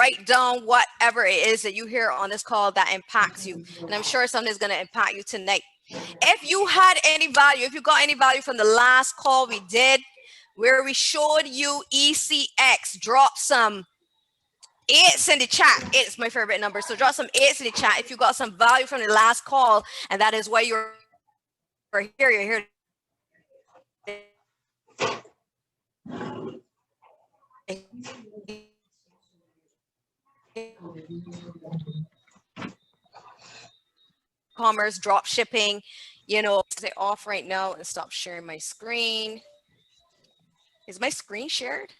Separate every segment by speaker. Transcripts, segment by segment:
Speaker 1: write down whatever it is that you hear on this call that impacts you. And I'm sure something is going to impact you tonight. If you had any value, if you got any value from the last call we did, where we showed you ECX, drop some 8s in the chat. 8 is my favorite number. So drop some 8s in the chat if you got some value from the last call, and that is why you're here. You're here. Commerce, drop shipping, you know, stay off right now and stop sharing my screen. Is my screen shared?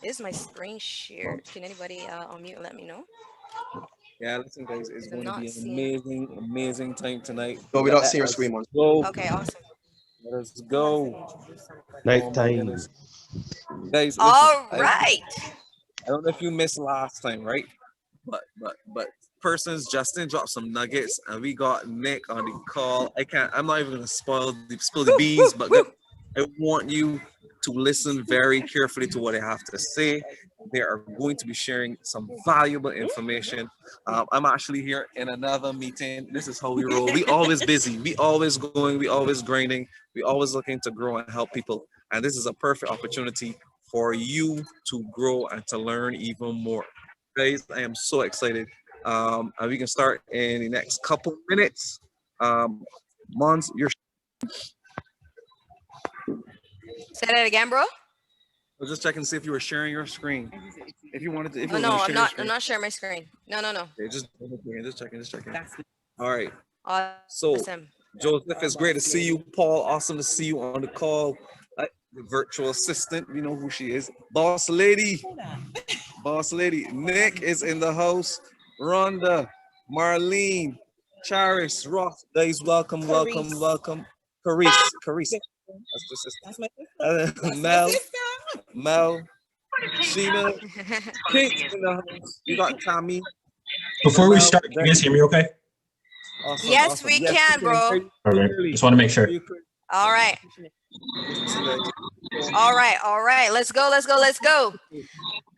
Speaker 1: Is my screen shared? Can anybody unmute and let me know?
Speaker 2: Yeah, listen, guys, it's going to be an amazing time tonight.
Speaker 3: No, we don't see your screen, man.
Speaker 1: Okay, awesome.
Speaker 2: Let us go.
Speaker 4: Night time.
Speaker 2: Guys, listen,
Speaker 1: all right.
Speaker 2: I don't know if you missed last time, right? But persons, Justin dropped some nuggets, and we got Nick on the call. I'm not even gonna spill the beans, but I want you to listen very carefully to what I have to say. They are going to be sharing some valuable information. I'm actually here in another meeting. This is how we roll. We always busy. We always going. We always grinding. We always looking to grow and help people. And this is a perfect opportunity for you to grow and to learn even more. Guys, I am so excited. And we can start in the next couple minutes. Mons, you're.
Speaker 1: Say that again, bro.
Speaker 2: I was just checking to see if you were sharing your screen. If you wanted to, if you
Speaker 1: no,
Speaker 2: I'm not.
Speaker 1: I'm not sharing my screen. No.
Speaker 2: Okay, just checking. All right.
Speaker 1: Awesome.
Speaker 2: So, Joseph, it's great to see you. Paul, awesome to see you on the call. The virtual assistant, we know who she is. Boss lady. Nick is in the house. Rhonda, Marlene, Charis, Ross. Guys, welcome. Carice. That's my sister. Mel, Sheena, Kate in the house. You got Tommy.
Speaker 4: Before we start, can you guys hear me okay?
Speaker 1: Awesome, yes, we can, bro.
Speaker 4: All right. Just want to make sure.
Speaker 1: All right. Let's go.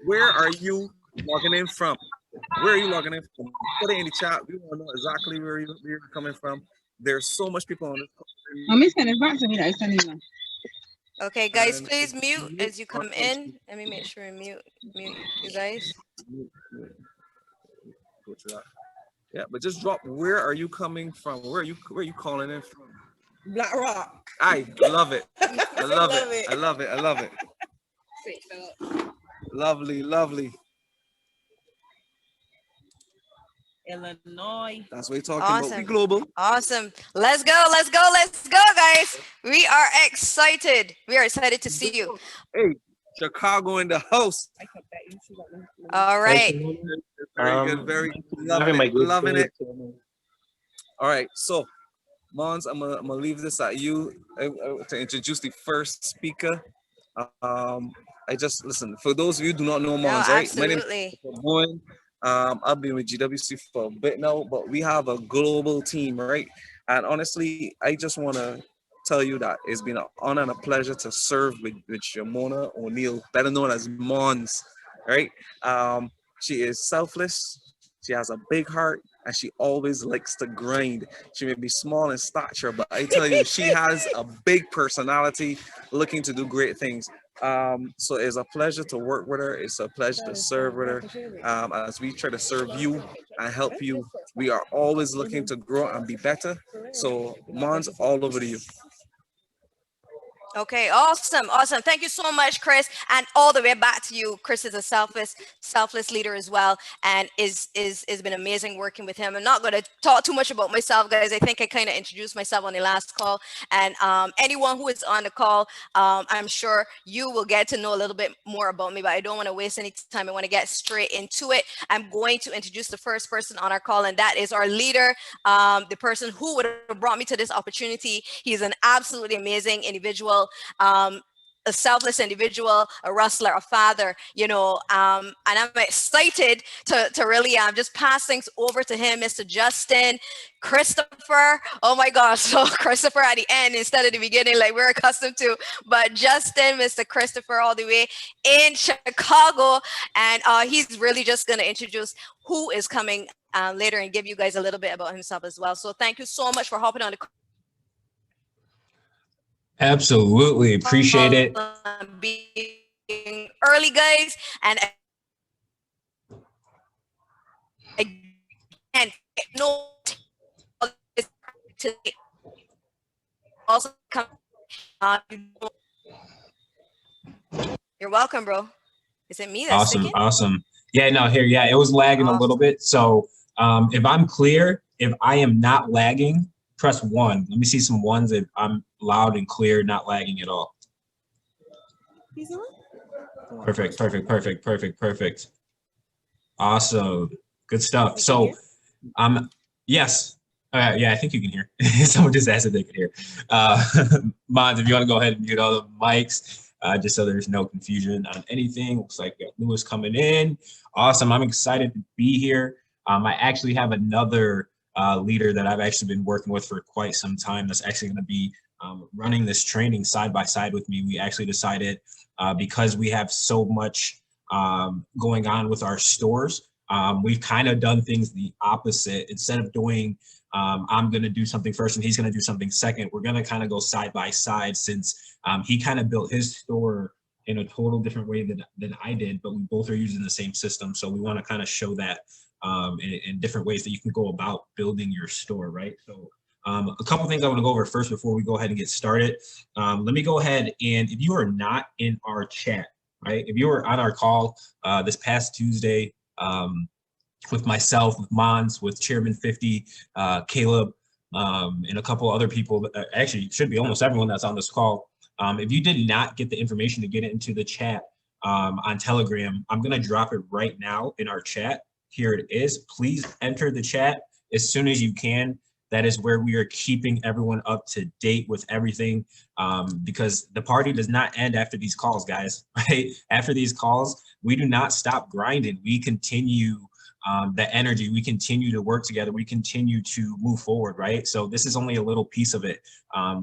Speaker 2: Where are you logging in from? Put it in the chat. We want to know exactly where you're coming from. There's so much people on this call.
Speaker 1: Okay, guys, please mute as you come in. Let me make sure I mute you guys.
Speaker 2: Yeah, but just drop. Where are you coming from? Where are you calling in from?
Speaker 5: Black Rock.
Speaker 2: I love it. I love it. Lovely.
Speaker 5: Illinois.
Speaker 2: That's what we're talking about. We global.
Speaker 1: Awesome. Let's go, guys. We are excited. To see you.
Speaker 2: Hey, Chicago in the house.
Speaker 1: All right.
Speaker 2: Very good. Loving it. All right, so Mons, I'm gonna leave this at you to introduce the first speaker. I just listen. For those of you who do not know Mons, right?
Speaker 1: Absolutely.
Speaker 2: My name is Bowen. I've been with GWC for a bit now, but we have a global team, right? And honestly, I just want to tell you that it's been an honor and a pleasure to serve with Shamona O'Neill, better known as Mons, right? She is selfless. She has a big heart, and she always likes to grind. She may be small in stature, but I tell you, she has a big personality, looking to do great things. So it's a pleasure to work with her. It's a pleasure to serve with her. As we try to serve you and help you, we are always looking to grow and be better. So Mons, all over to you.
Speaker 1: Okay, awesome. Thank you so much, Chris. And all the way back to you. Chris is a selfless leader as well, and is been amazing working with him. I'm not going to talk too much about myself, guys. I think I kind of introduced myself on the last call, and anyone who is on the call, I'm sure you will get to know a little bit more about me, but I don't want to waste any time. I want to get straight into it. I'm going to introduce the first person on our call, and that is our leader, the person who would have brought me to this opportunity. He's an absolutely amazing individual. a selfless individual, a wrestler, a father, you know, and I'm excited to really just pass things over to him, Mr. Justin Christopher. Oh my gosh, so Christopher at the end instead of the beginning, like we're accustomed to, but Justin, Mr. Christopher, all the way in Chicago, and he's really just going to introduce who is coming later and give you guys a little bit about himself as well. So thank you so much for hopping on the
Speaker 4: Absolutely. Appreciate it.
Speaker 1: being early, guys. And again, no, also come. You're welcome, bro. Is it me that's
Speaker 4: Awesome.
Speaker 1: sticking?
Speaker 4: Awesome. Yeah, no, here. Yeah, it was lagging a little bit. So if I'm clear, if I am not lagging, press 1. Let me see some ones if I'm loud and clear, not lagging at all. Perfect, perfect, perfect, perfect, perfect. Awesome. Good stuff. So, yes. Yeah, I think you can hear. Someone just asked if they could hear. Mons, if you want to go ahead and mute all the mics, just so there's no confusion on anything. Looks like we got Lewis coming in. Awesome. I'm excited to be here. I actually have another leader that I've actually been working with for quite some time that's actually going to be running this training side by side with me. We actually decided because we have so much going on with our stores, we've kind of done things the opposite. Instead of doing I'm going to do something first and he's going to do something second, we're going to kind of go side by side, since he kind of built his store in a total different way than I did, but we both are using the same system. So we want to kind of show that in different ways that you can go about building your store, right? So a couple things I want to go over first before we go ahead and get started. Let me go ahead, and if you are not in our chat, right? If you were on our call this past Tuesday with myself, with Mons, with Chairman 50, Caleb, and a couple other people, actually it should be almost everyone that's on this call. If you did not get the information to get it into the chat on Telegram, I'm going to drop it right now in our chat. Here it is. Please enter the chat as soon as you can. That is where we are keeping everyone up to date with everything, because the party does not end after these calls, guys, right? After these calls, we do not stop grinding. We continue the energy. We continue to work together. We continue to move forward, right? So this is only a little piece of it.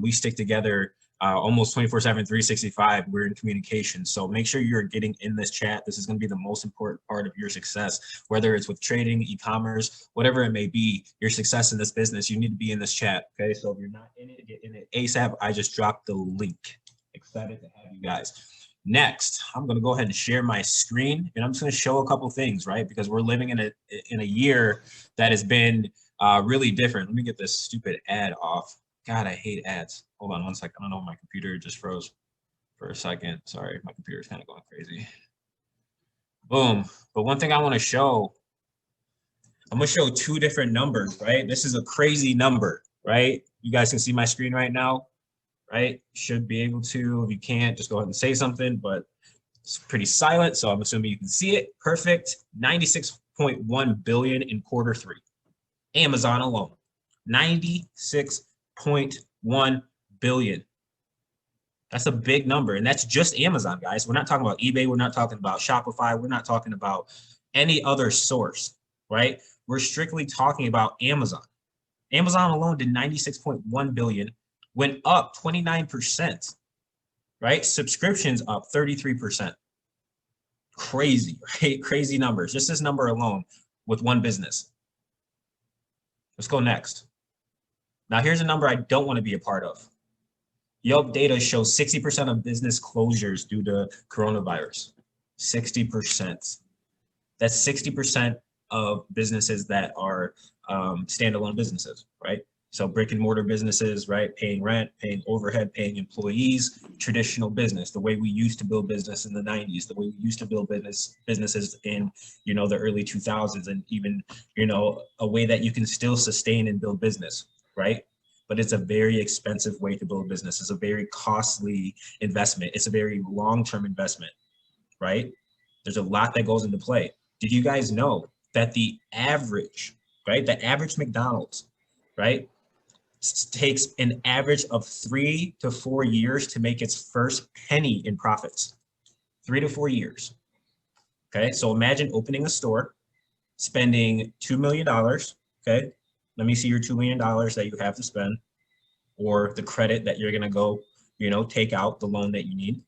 Speaker 4: We stick together almost 24/7, 365. We're in communication. So make sure you're getting in this chat. This is going to be the most important part of your success, whether it's with trading, e-commerce, whatever it may be, your success in this business, you need to be in this chat. Okay. So if you're not in it, get in it ASAP. I just dropped the link. Excited to have you guys. Next, I'm going to go ahead and share my screen, and I'm just going to show a couple things, right? Because we're living in a year that has been really different. Let me get this stupid ad off. God, I hate ads. Hold on one second. I don't know, my computer just froze for a second. Sorry, my computer's kind of going crazy. Boom. But one thing I want to show, I'm going to show two different numbers, right? This is a crazy number, right? You guys can see my screen right now, right? Should be able to. If you can't, just go ahead and say something, but it's pretty silent, so I'm assuming you can see it. Perfect. 96.1 billion in Q3. Amazon alone. 96.1 billion. That's a big number, and that's just Amazon, guys. We're not talking about eBay. We're not talking about Shopify. We're not talking about any other source, right? We're strictly talking about Amazon. Amazon alone did 96.1 billion, went up 29%, right? Subscriptions up 33%. Crazy, right? Crazy numbers. Just this number alone with one business. Let's go next. Now, here's a number I don't want to be a part of. Yelp data shows 60% of business closures due to coronavirus. 60%. That's 60% of businesses that are standalone businesses, right? So brick and mortar businesses, right? Paying rent, paying overhead, paying employees, traditional business, the way we used to build business in the 90s, the way we used to build businesses in, you know, the early 2000s, and even, you know, a way that you can still sustain and build business, right? But it's a very expensive way to build business. It's a very costly investment. It's a very long-term investment, right? There's a lot that goes into play. Did you guys know that the average, right? The average McDonald's, right? takes an average of 3 to 4 years to make its first penny in profits. 3 to 4 years. Okay, so imagine opening a store, spending $2 million. Okay, let me see your $2 million that you have to spend, or the credit that you're gonna go, take out the loan that you need.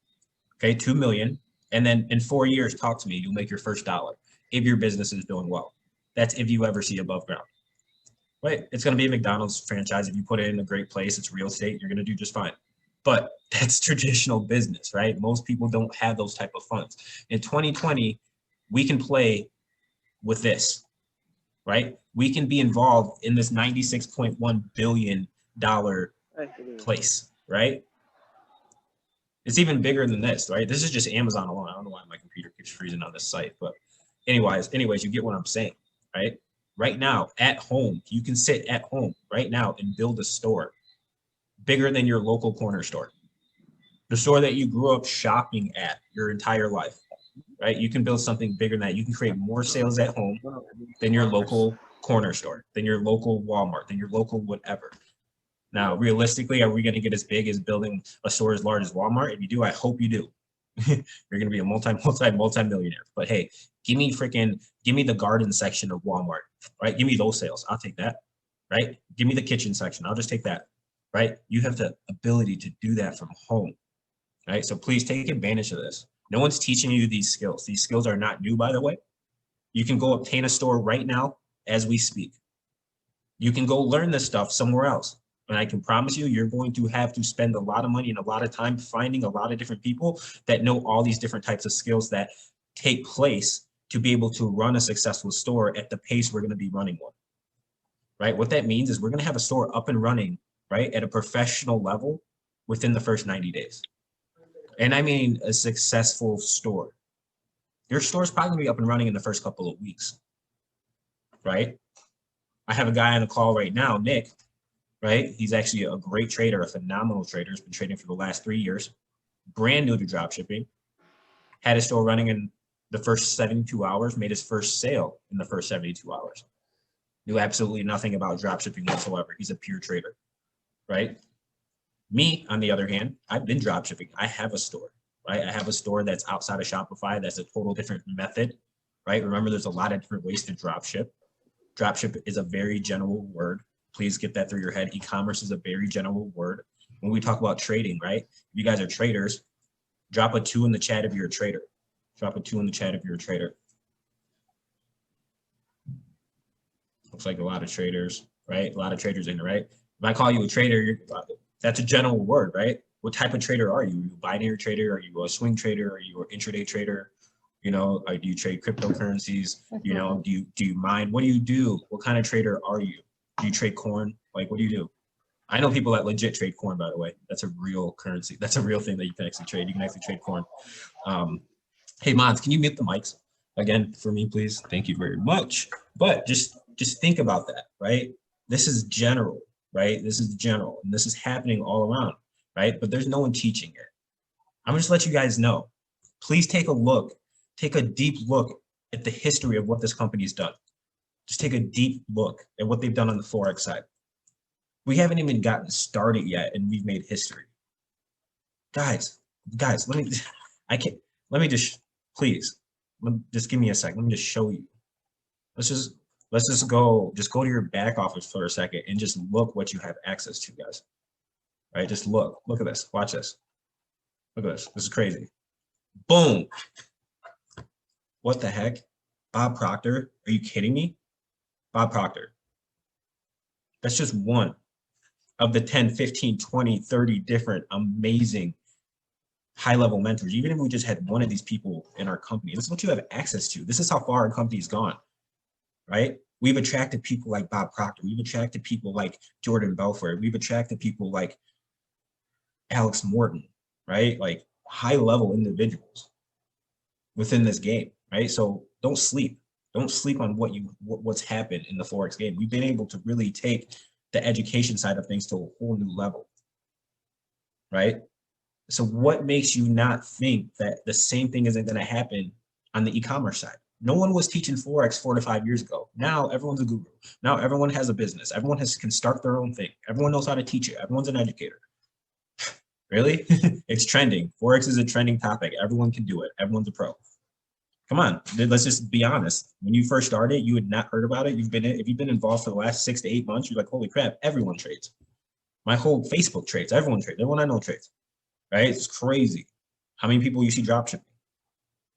Speaker 4: Okay, 2 million. And then in 4 years, talk to me, you'll make your first dollar if your business is doing well. That's if you ever see above ground. Right? It's going to be a McDonald's franchise. If you put it in a great place, it's real estate, you're going to do just fine. But that's traditional business, right? Most people don't have those type of funds. In 2020, we can play with this, right? We can be involved in this $96.1 billion place, right? It's even bigger than this, right? This is just Amazon alone. I don't know why my computer keeps freezing on this site, but anyways, you get what I'm saying, right? Right now, at home, you can sit at home right now and build a store bigger than your local corner store, the store that you grew up shopping at your entire life, right? You can build something bigger than that. You can create more sales at home than your local corner store, than your local Walmart, than your local whatever. Now, realistically, are we going to get as big as building a store as large as Walmart? If you do, I hope you do. You're going to be a multi-millionaire. But hey, give me the garden section of Walmart, right? Give me those sales. I'll take that, right? Give me the kitchen section. I'll just take that, right? You have the ability to do that from home, right? So please take advantage of this. No one's teaching you these skills. These skills are not new, by the way. You can go obtain a store right now as we speak. You can go learn this stuff somewhere else. And I can promise you, you're going to have to spend a lot of money and a lot of time finding a lot of different people that know all these different types of skills that take place to be able to run a successful store at the pace we're going to be running one, right? What that means is we're going to have a store up and running, right, at a professional level within the first 90 days. And I mean a successful store. Your store is probably going to be up and running in the first couple of weeks, right? I have a guy on the call right now, Nick, right? He's actually a great trader, a phenomenal trader. He's been trading for the last 3 years, brand new to drop shipping, had his store running in the first 72 hours, made his first sale in the first 72 hours. Knew absolutely nothing about drop shipping whatsoever. He's a pure trader, right? Me, on the other hand, I've been drop shipping. I have a store, right? I have a store that's outside of Shopify. That's a total different method, right? Remember, there's a lot of different ways to drop ship. Drop ship is a very general word. Please get that through your head. E-commerce is a very general word. When we talk about trading, right? If you guys are traders, drop a 2 in the chat if you're a trader. Drop a 2 in the chat if you're a trader. Looks like a lot of traders, right? A lot of traders in there, right? If I call you a trader, that's a general word, right? What type of trader are you? Are you a binary trader? Are you a swing trader? Are you an intraday trader? Do you trade cryptocurrencies? Do you mine? What do you do? What kind of trader are you? Do you trade corn? Like, what do you do? I know people that legit trade corn, by the way. That's a real currency. That's a real thing that you can actually trade. You can actually trade corn. Hey, Mons, can you mute the mics again for me, please? Thank you very much. But just think about that, right? This is general, right? This is general, and this is happening all around, right? But there's no one teaching it. I'm just let you guys know. Please take a deep look at the history of what this company's done. Just take a deep look at what they've done on the Forex side. We haven't even gotten started yet, and we've made history. Guys, just give me a second. Let me just show you. Let's just go to your back office for a second and just look what you have access to, guys. Right? Just look at this. Watch this. Look at this. This is crazy. Boom. What the heck? Bob Proctor? Are you kidding me? Bob Proctor. That's just one of the 10, 15, 20, 30 different amazing high-level mentors. Even if we just had one of these people in our company, this is what you have access to. This is how far our company's gone, right? We've attracted people like Bob Proctor. We've attracted people like Jordan Belfort. We've attracted people like Alex Morton, right? Like high-level individuals within this game, right? So don't sleep. Don't sleep on what's happened in the Forex game. We've been able to really take the education side of things to a whole new level, right? So what makes you not think that the same thing isn't going to happen on the e-commerce side? No one was teaching Forex 4 to 5 years ago. Now everyone's a guru. Now everyone has a business. Everyone can start their own thing. Everyone knows how to teach it. Everyone's an educator. Really? It's trending. Forex is a trending topic. Everyone can do it. Everyone's a pro. Come on, let's just be honest. When you first started, you had not heard about it. If you've been involved for the last 6 to 8 months, you're like, holy crap, everyone trades. My whole Facebook trades. Everyone trades. Everyone I know trades. Right? It's crazy. How many people you see dropshipping?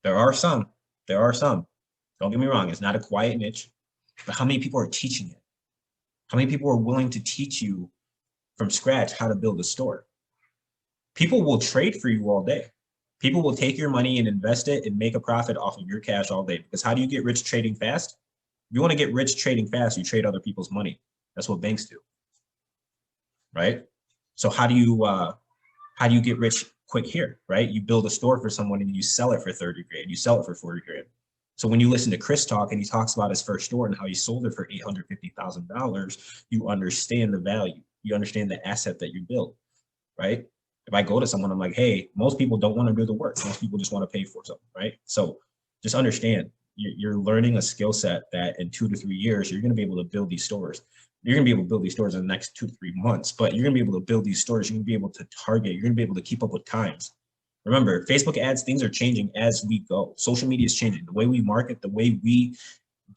Speaker 4: There are some. There are some. Don't get me wrong. It's not a quiet niche. But how many people are teaching it? How many people are willing to teach you from scratch how to build a store? People will trade for you all day. People will take your money and invest it and make a profit off of your cash all day. Because how do you get rich trading fast? If you want to get rich trading fast, you trade other people's money. That's what banks do. Right? So how do you get rich quick here? Right? You build a store for someone and you sell it for 30 grand. You sell it for 40 grand. So when you listen to Chris talk and he talks about his first store and how he sold it for $850,000, you understand the value. You understand the asset that you built, right? If I go to someone, I'm like, hey, most people don't want to do the work. Most people just want to pay for something, right? So just understand, you're learning a skill set that in 2 to 3 years, you're going to be able to build these stores. You're going to be able to build these stores in the next 2 to 3 months, but you're going to be able to build these stores. You're going to be able to target. You're going to be able to keep up with times. Remember, Facebook ads, things are changing as we go. Social media is changing. The way we market, the way we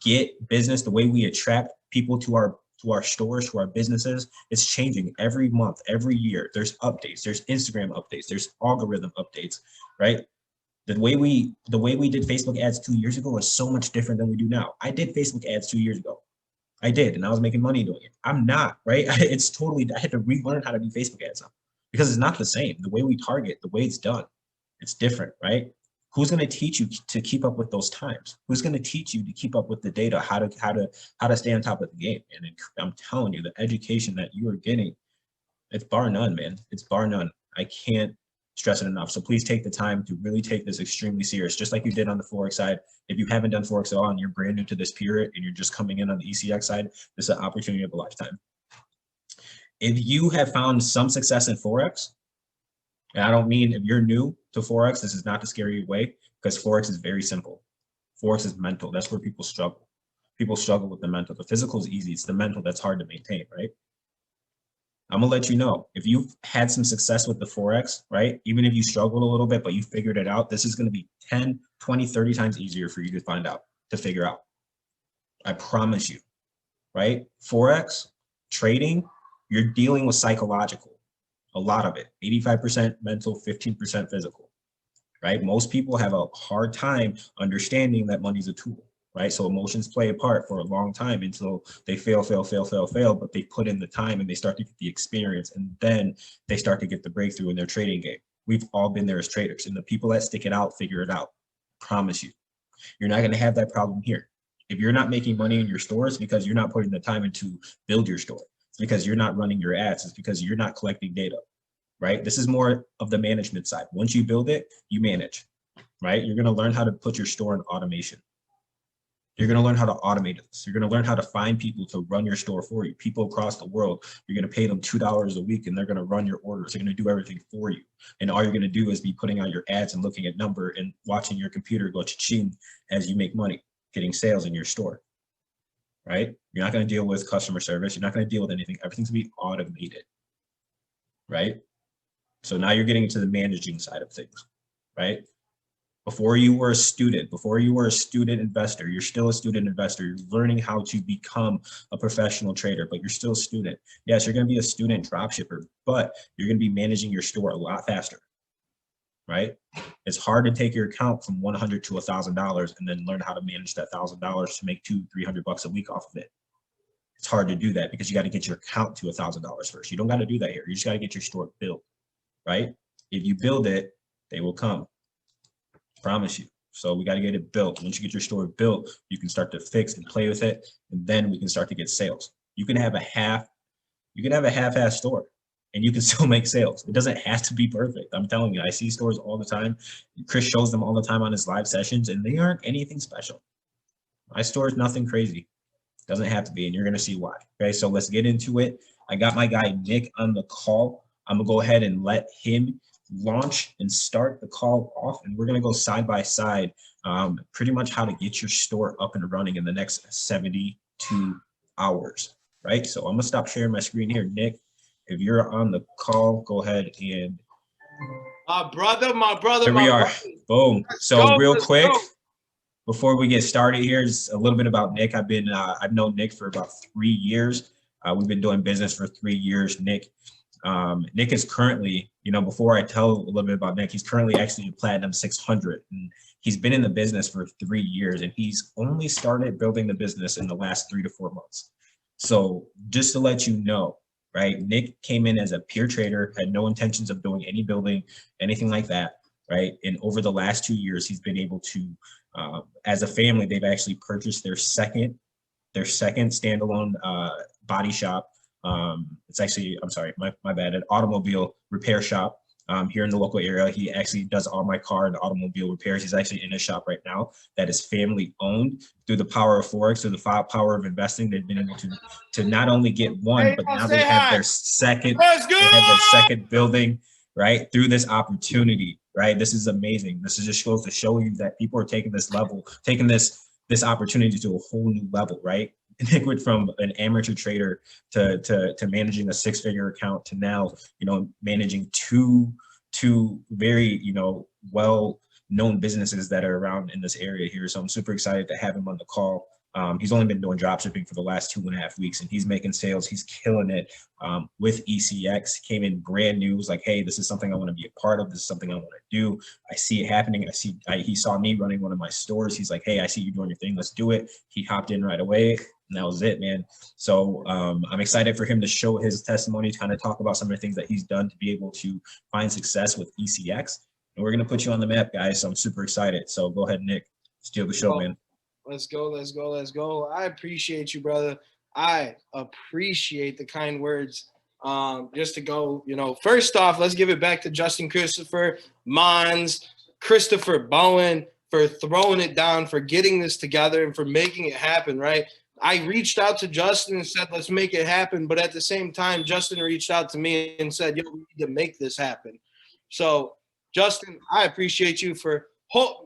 Speaker 4: get business, the way we attract people to our stores, to our businesses, it's changing every month, every year. There's updates, there's Instagram updates, there's algorithm updates, right? The way we did Facebook ads 2 years ago is so much different than we do now. I did Facebook ads 2 years ago. I did, and I was making money doing it. I'm not, right? It's totally, I had to relearn how to do Facebook ads now because it's not the same. The way we target, the way it's done, it's different, right? Who's going to teach you to keep up with those times? Who's going to teach you to keep up with the data, how to stay on top of the game? And I'm telling you, the education that you are getting, it's bar none, man. It's bar none. I can't stress it enough. So please take the time to really take this extremely serious, just like you did on the Forex side. If you haven't done Forex at all and you're brand new to this period and you're just coming in on the ECX side, this is an opportunity of a lifetime. If you have found some success in Forex, and I don't mean if you're new to Forex, this is not to scare you away, because Forex is very simple. Forex is mental. That's where people struggle. People struggle with the mental. The physical is easy. It's the mental that's hard to maintain, right? I'm gonna let you know, if you've had some success with the Forex, right? Even if you struggled a little bit, but you figured it out, this is gonna be 10, 20, 30 times easier for you to figure out. I promise you, right? Forex, trading, you're dealing with psychological. A lot of it, 85% mental, 15% physical, right? Most people have a hard time understanding that money's a tool, right? So emotions play a part for a long time until they fail, but they put in the time and they start to get the experience, and then they start to get the breakthrough in their trading game. We've all been there as traders, and the people that stick it out figure it out. Promise you. You're not going to have that problem here. If you're not making money in your stores because you're not putting the time into build your store, it's because you're not running your ads. It's because you're not collecting data, right? This is more of the management side. Once you build it, you manage, right? You're going to learn how to put your store in automation. You're going to learn how to automate this. You're going to learn how to find people to run your store for you. People across the world, you're going to pay them $2 a week and they're going to run your orders. They're going to do everything for you. And all you're going to do is be putting out your ads and looking at number and watching your computer go cha-ching as you make money, getting sales in your store, right? You're not going to deal with customer service. You're not going to deal with anything. Everything's going to be automated, right? So now you're getting into the managing side of things, right? Before you were a student investor, you're still a student investor. You're learning how to become a professional trader, but you're still a student. Yes, you're going to be a student dropshipper, but you're going to be managing your store a lot faster, right? It's hard to take your account from $100 to $1,000 and then learn how to manage that $1,000 to make $200-300 a week off of it. It's hard to do that because you got to get your account to $1,000 first. You don't got to do that here. You just got to get your store built, right? If you build it, they will come. Promise you. So we got to get it built. Once you get your store built, you can start to fix and play with it, and then we can start to get sales. You can have a half-ass store and you can still make sales. It doesn't have to be perfect. I'm telling you, I see stores all the time. Chris shows them all the time on his live sessions, and they aren't anything special. My store is nothing crazy. Doesn't have to be, and you're going to see why. Okay, so let's get into it. I got my guy Nick on the call. I'm gonna go ahead and let him launch and start the call off, and we're going to go side by side, pretty much how to get your store up and running in the next 72 hours, right? So I'm going to stop sharing my screen here. Nick, if you're on the call, go ahead and.
Speaker 3: My brother.
Speaker 4: Here we are. Boom. So real quick,
Speaker 3: go.
Speaker 4: before we get started here, just a little bit about Nick. I've known Nick for about 3 years. We've been doing business for 3 years. Nick is currently, before I tell a little bit about Nick, he's currently actually a Platinum 600. And he's been in the business for 3 years, and he's only started building the business in the last 3 to 4 months. So just to let you know, right, Nick came in as a peer trader, had no intentions of doing any building, anything like that, right? And over the last 2 years, he's been able to, as a family, they've actually purchased their second standalone body shop. It's actually, I'm sorry, my bad, an automobile repair shop here in the local area. He actually does all my car and automobile repairs. He's actually in a shop right now that is family owned. Through the power of Forex, through the power of investing, they've been able to not only get one, but now they have their second building, right, through this opportunity, right? This is amazing. This is just goes to show you that people are taking this opportunity to a whole new level, right? Nick went from an amateur trader to managing a 6-figure account to now, managing two very, well-known businesses that are around in this area here. So I'm super excited to have him on the call. He's only been doing drop shipping for the last 2.5 weeks, and he's making sales. He's killing it with ECX. Came in brand new. Was like, hey, this is something I want to be a part of. This is something I want to do. I see it happening. He saw me running one of my stores. He's like, hey, I see you doing your thing. Let's do it. He hopped in right away, and that was it, man. So I'm excited for him to show his testimony, to kind of talk about some of the things that he's done to be able to find success with ECX. And we're going to put you on the map, guys. So I'm super excited. So go ahead, Nick. Steal the show, man.
Speaker 3: Let's go. I appreciate you, brother. I appreciate the kind words. Just to go, first off, let's give it back to Justin Christopher, Mons, Christopher Bowen for throwing it down, for getting this together, and for making it happen, right? I reached out to Justin and said, let's make it happen. But at the same time, Justin reached out to me and said, yo, we need to make this happen. So, Justin, I appreciate you for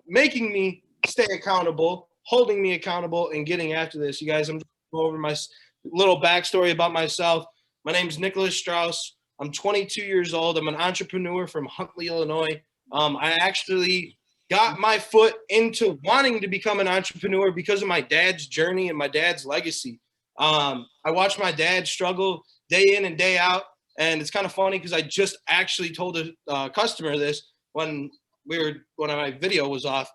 Speaker 3: making me stay accountable, holding me accountable, and getting after this. You guys, I'm just going over my little backstory about myself. My name's Nicholas Strauss. I'm 22 years old. I'm an entrepreneur from Huntley, Illinois. I actually got my foot into wanting to become an entrepreneur because of my dad's journey and my dad's legacy. I watched my dad struggle day in and day out. And it's kind of funny because I just actually told a customer this when my video was off.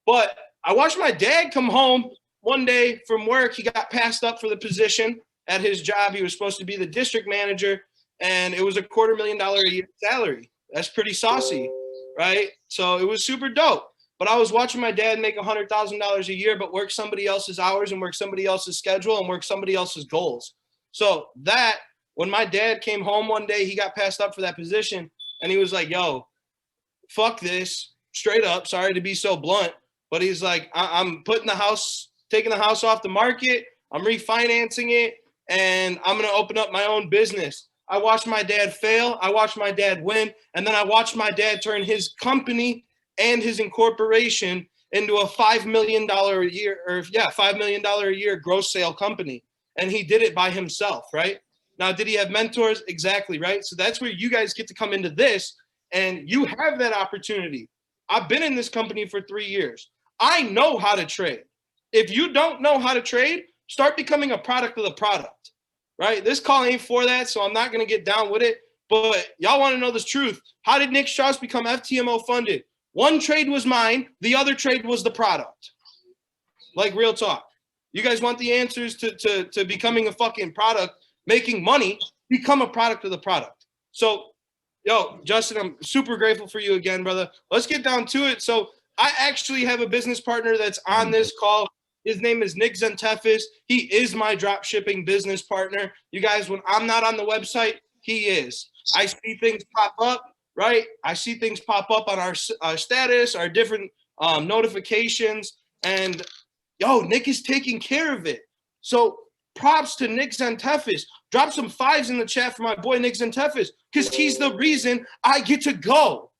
Speaker 3: But I watched my dad come home one day from work. He got passed up for the position at his job. He was supposed to be the district manager, and it was a $250,000 a year salary. That's pretty saucy, right? So it was super dope. But I was watching my dad make $100,000 a year, but work somebody else's hours and work somebody else's schedule and work somebody else's goals. So that, when my dad came home one day, he got passed up for that position, and he was like, yo, fuck this, straight up, sorry to be so blunt. But he's like, I'm taking the house off the market. I'm refinancing it, and I'm going to open up my own business. I watched my dad fail. I watched my dad win. And then I watched my dad turn his company and his incorporation into a $5 million a year gross sale company. And he did it by himself, right? Now, did he have mentors? Exactly, right? So that's where you guys get to come into this, and you have that opportunity. I've been in this company for 3 years. I know how to trade. If you don't know how to trade, start becoming a product of the product, right? This call ain't for that, so I'm not going to get down with it. But y'all want to know the truth. How did Nick Strauss become FTMO funded? One trade was mine. The other trade was the product. Like, real talk. You guys want the answers to becoming a fucking product, making money, become a product of the product. So, yo, Justin, I'm super grateful for you again, brother. Let's get down to it. So I actually have a business partner that's on this call. His name is Nick Zentefis. He is my drop shipping business partner. You guys, when I'm not on the website, he is. I see things pop up, right? I see things pop up on our status, our different notifications. And, yo, Nick is taking care of it. So props to Nick Zentefis. Drop some 5s in the chat for my boy Nick Zentefis, because he's the reason I get to go.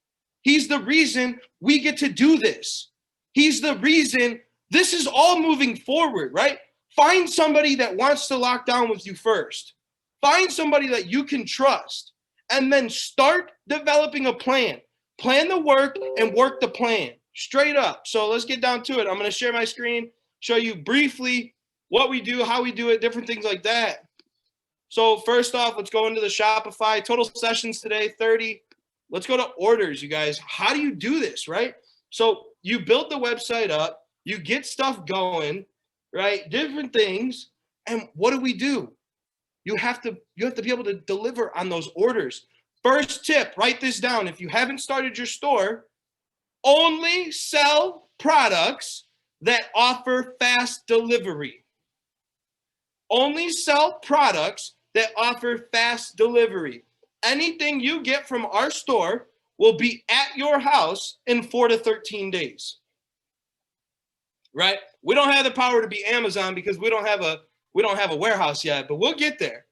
Speaker 3: He's the reason we get to do this. He's the reason this is all moving forward, right? Find somebody that wants to lock down with you first. Find somebody that you can trust, and then start developing a plan. Plan the work and work the plan straight up. So let's get down to it. I'm going to share my screen, show you briefly what we do, how we do it, different things like that. So first off, let's go into the Shopify. Total sessions today, 30. Let's go to orders, you guys. How do you do this, right? So you build the website up, you get stuff going, right? Different things. And what do? You have to be able to deliver on those orders. First tip, write this down. If you haven't started your store, only sell products that offer fast delivery. Only sell products that offer fast delivery. Anything you get from our store will be at your house in 4 to 13 days. Right? We don't have the power to be Amazon because we don't have a warehouse yet, but we'll get there.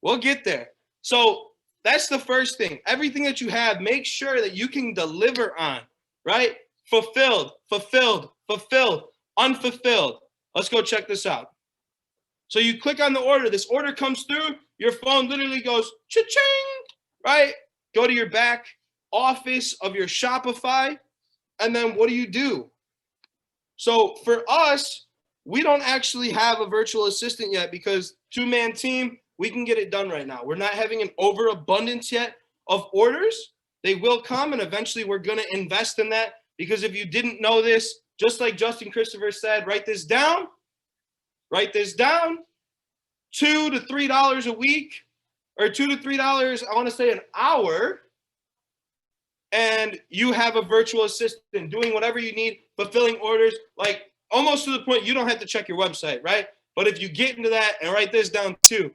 Speaker 3: We'll get there. So that's the first thing. Everything that you have, make sure that you can deliver on, right? Fulfilled, unfulfilled. Let's go check this out. So you click on the order. This order comes through. Your phone literally goes cha-ching, right? Go to your back office of your Shopify. And then what do? So for us, we don't actually have a virtual assistant yet because 2-man team, we can get it done right now. We're not having an overabundance yet of orders. They will come, and eventually we're going to invest in that, because if you didn't know this, just like Justin Christopher said, write this down. Write this down. $2 to $3 a week, or $2 to $3, I want to say an hour, and you have a virtual assistant doing whatever you need, fulfilling orders, like almost to the point you don't have to check your website, right? But if you get into that, and write this down too,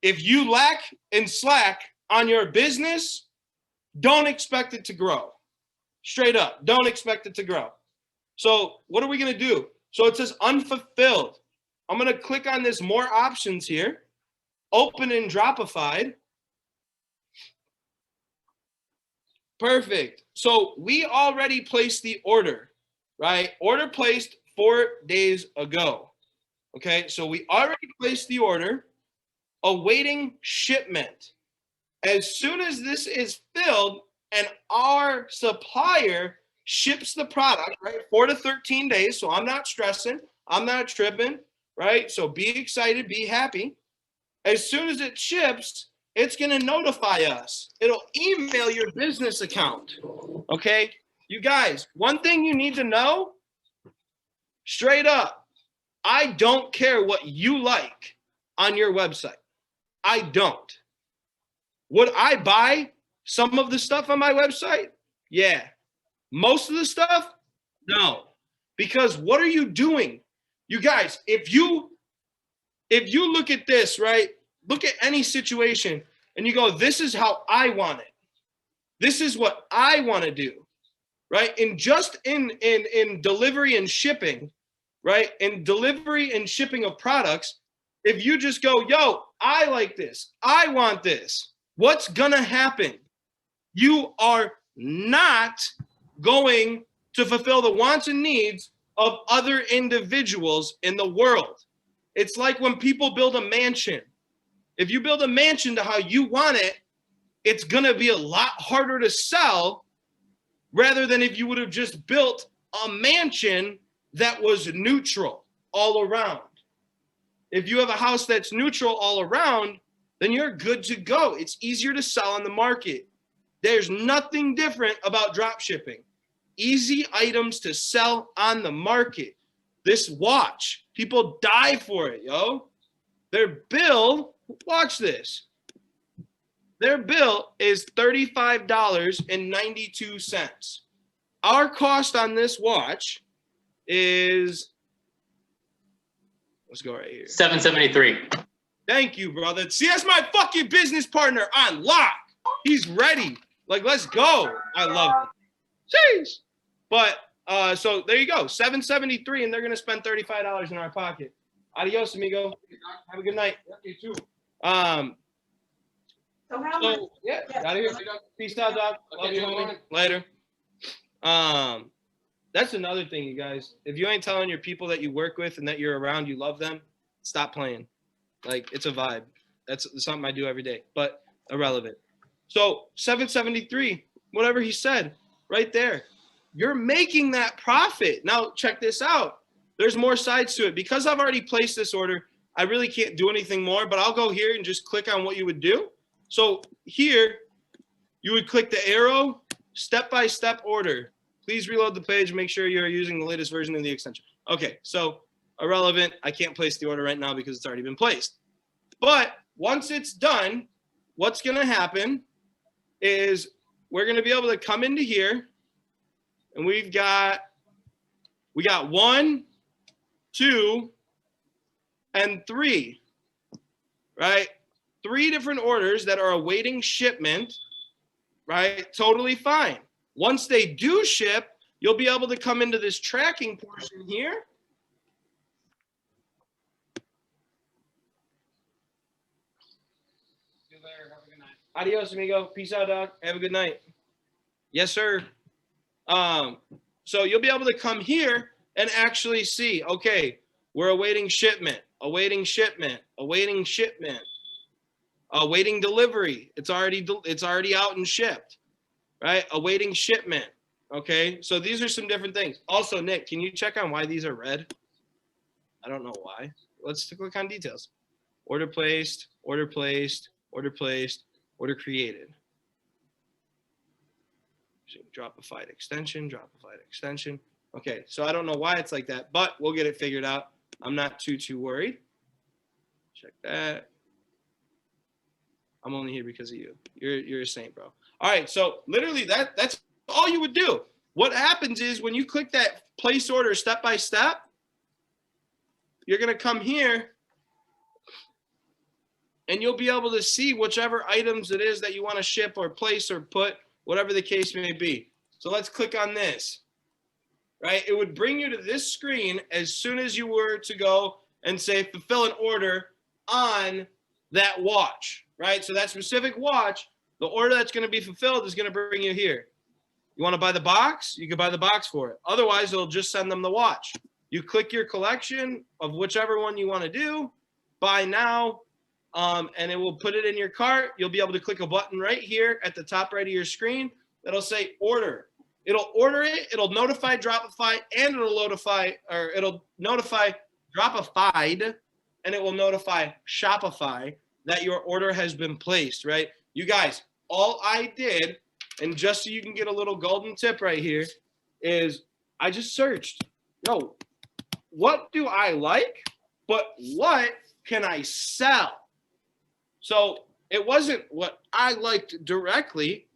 Speaker 3: if you lack in slack on your business, don't expect it to grow. Straight up, don't expect it to grow. So what are we going to do? So it says unfulfilled. I'm going to click on this more options here. Open in Dropified. Perfect. So we already placed the order, right? Order placed 4 days ago. Okay, so we already placed the order, awaiting shipment. As soon as this is filled and our supplier ships the product, right? 4 to 13 days. So I'm not stressing. I'm not tripping, right? So be excited, be happy. As soon as it ships, it's going to notify us. It'll email your business account. Okay. You guys, one thing you need to know, straight up, I don't care what you like on your website. I don't. Would I buy some of the stuff on my website? Yeah. Most of the stuff? No. Because what are you doing? You guys, if you look at this, right? Look at any situation and you go, this is how I want it. This is what I want to do, right? And just in delivery and shipping, right? In delivery and shipping of products, if you just go, yo, I like this, I want this, what's going to happen? You are not going to fulfill the wants and needs of other individuals in the world. It's like when people build a mansion. If you build a mansion to how you want it, it's going to be a lot harder to sell rather than if you would have just built a mansion that was neutral all around. If you have a house that's neutral all around, then you're good to go. It's easier to sell on the market. There's nothing different about drop shipping. Easy items to sell on the market. This watch, people die for it, yo. Their bill, watch this. Their bill is $35.92. Our cost on this watch is, let's go right here.
Speaker 5: $773.
Speaker 3: Thank you, brother. See, that's my fucking business partner on lock. He's ready. Like, let's go. I love it. Jeez. But so there you go, $773, and they're gonna spend $35 in our pocket. Adios, amigo. Have a good night. You too. So yeah, out of here. Peace out, Doc. Love you, homie. Later. That's another thing, you guys. If you ain't telling your people that you work with and that you're around, you love them, stop playing. Like, it's a vibe. That's something I do every day, but irrelevant. So 773, whatever he said, right there. You're making that profit. Now check this out. There's more sides to it. Because I've already placed this order, I really can't do anything more, but I'll go here and just click on what you would do. So here, you would click the arrow, step-by-step order. Please reload the page. Make sure you're using the latest version of the extension. Okay, so irrelevant. I can't place the order right now because it's already been placed. But once it's done, what's going to happen is we're going to be able to come into here, and we got 1, 2, and 3, right? 3 different orders that are awaiting shipment, right? Totally fine. Once they do ship, you'll be able to come into this tracking portion here. See you later. Have a good night. Adios, amigo. Peace out, Doc. Have a good night. Yes, sir. So you'll be able to come here and actually see, okay, we're awaiting shipment, awaiting shipment, awaiting shipment, awaiting delivery. It's already out and shipped, right? Awaiting shipment. Okay, so these are some different things. Also, Nick, can you check on why these are red? I don't know why. Let's click on details. Order placed, order placed, order placed, order created. Dropified extension, dropified extension. Okay, so I don't know why it's like that, but we'll get it figured out. I'm not too worried. Check that. I'm only here because of you. You're a saint, bro. All right, so literally that's all you would do. What happens is when you click that place order step by step, you're gonna come here and you'll be able to see whichever items it is that you want to ship or place or put, whatever the case may be. So let's click on this, right? It would bring you to this screen as soon as you were to go and say fulfill an order on that watch, right? So that specific watch, the order that's going to be fulfilled is going to bring you here. You want to buy the box? You can buy the box for it. Otherwise, it'll just send them the watch. You click your collection of whichever one you want to do, buy now, and it will put it in your cart. You'll be able to click a button right here at the top right of your screen that'll say order. It'll order it, it'll notify Dropify, and it'll notify Dropified, and it will notify Shopify that your order has been placed, right? You guys, all I did, and just so you can get a little golden tip right here, is I just searched, yo, what do I like, but what can I sell? So it wasn't what I liked directly.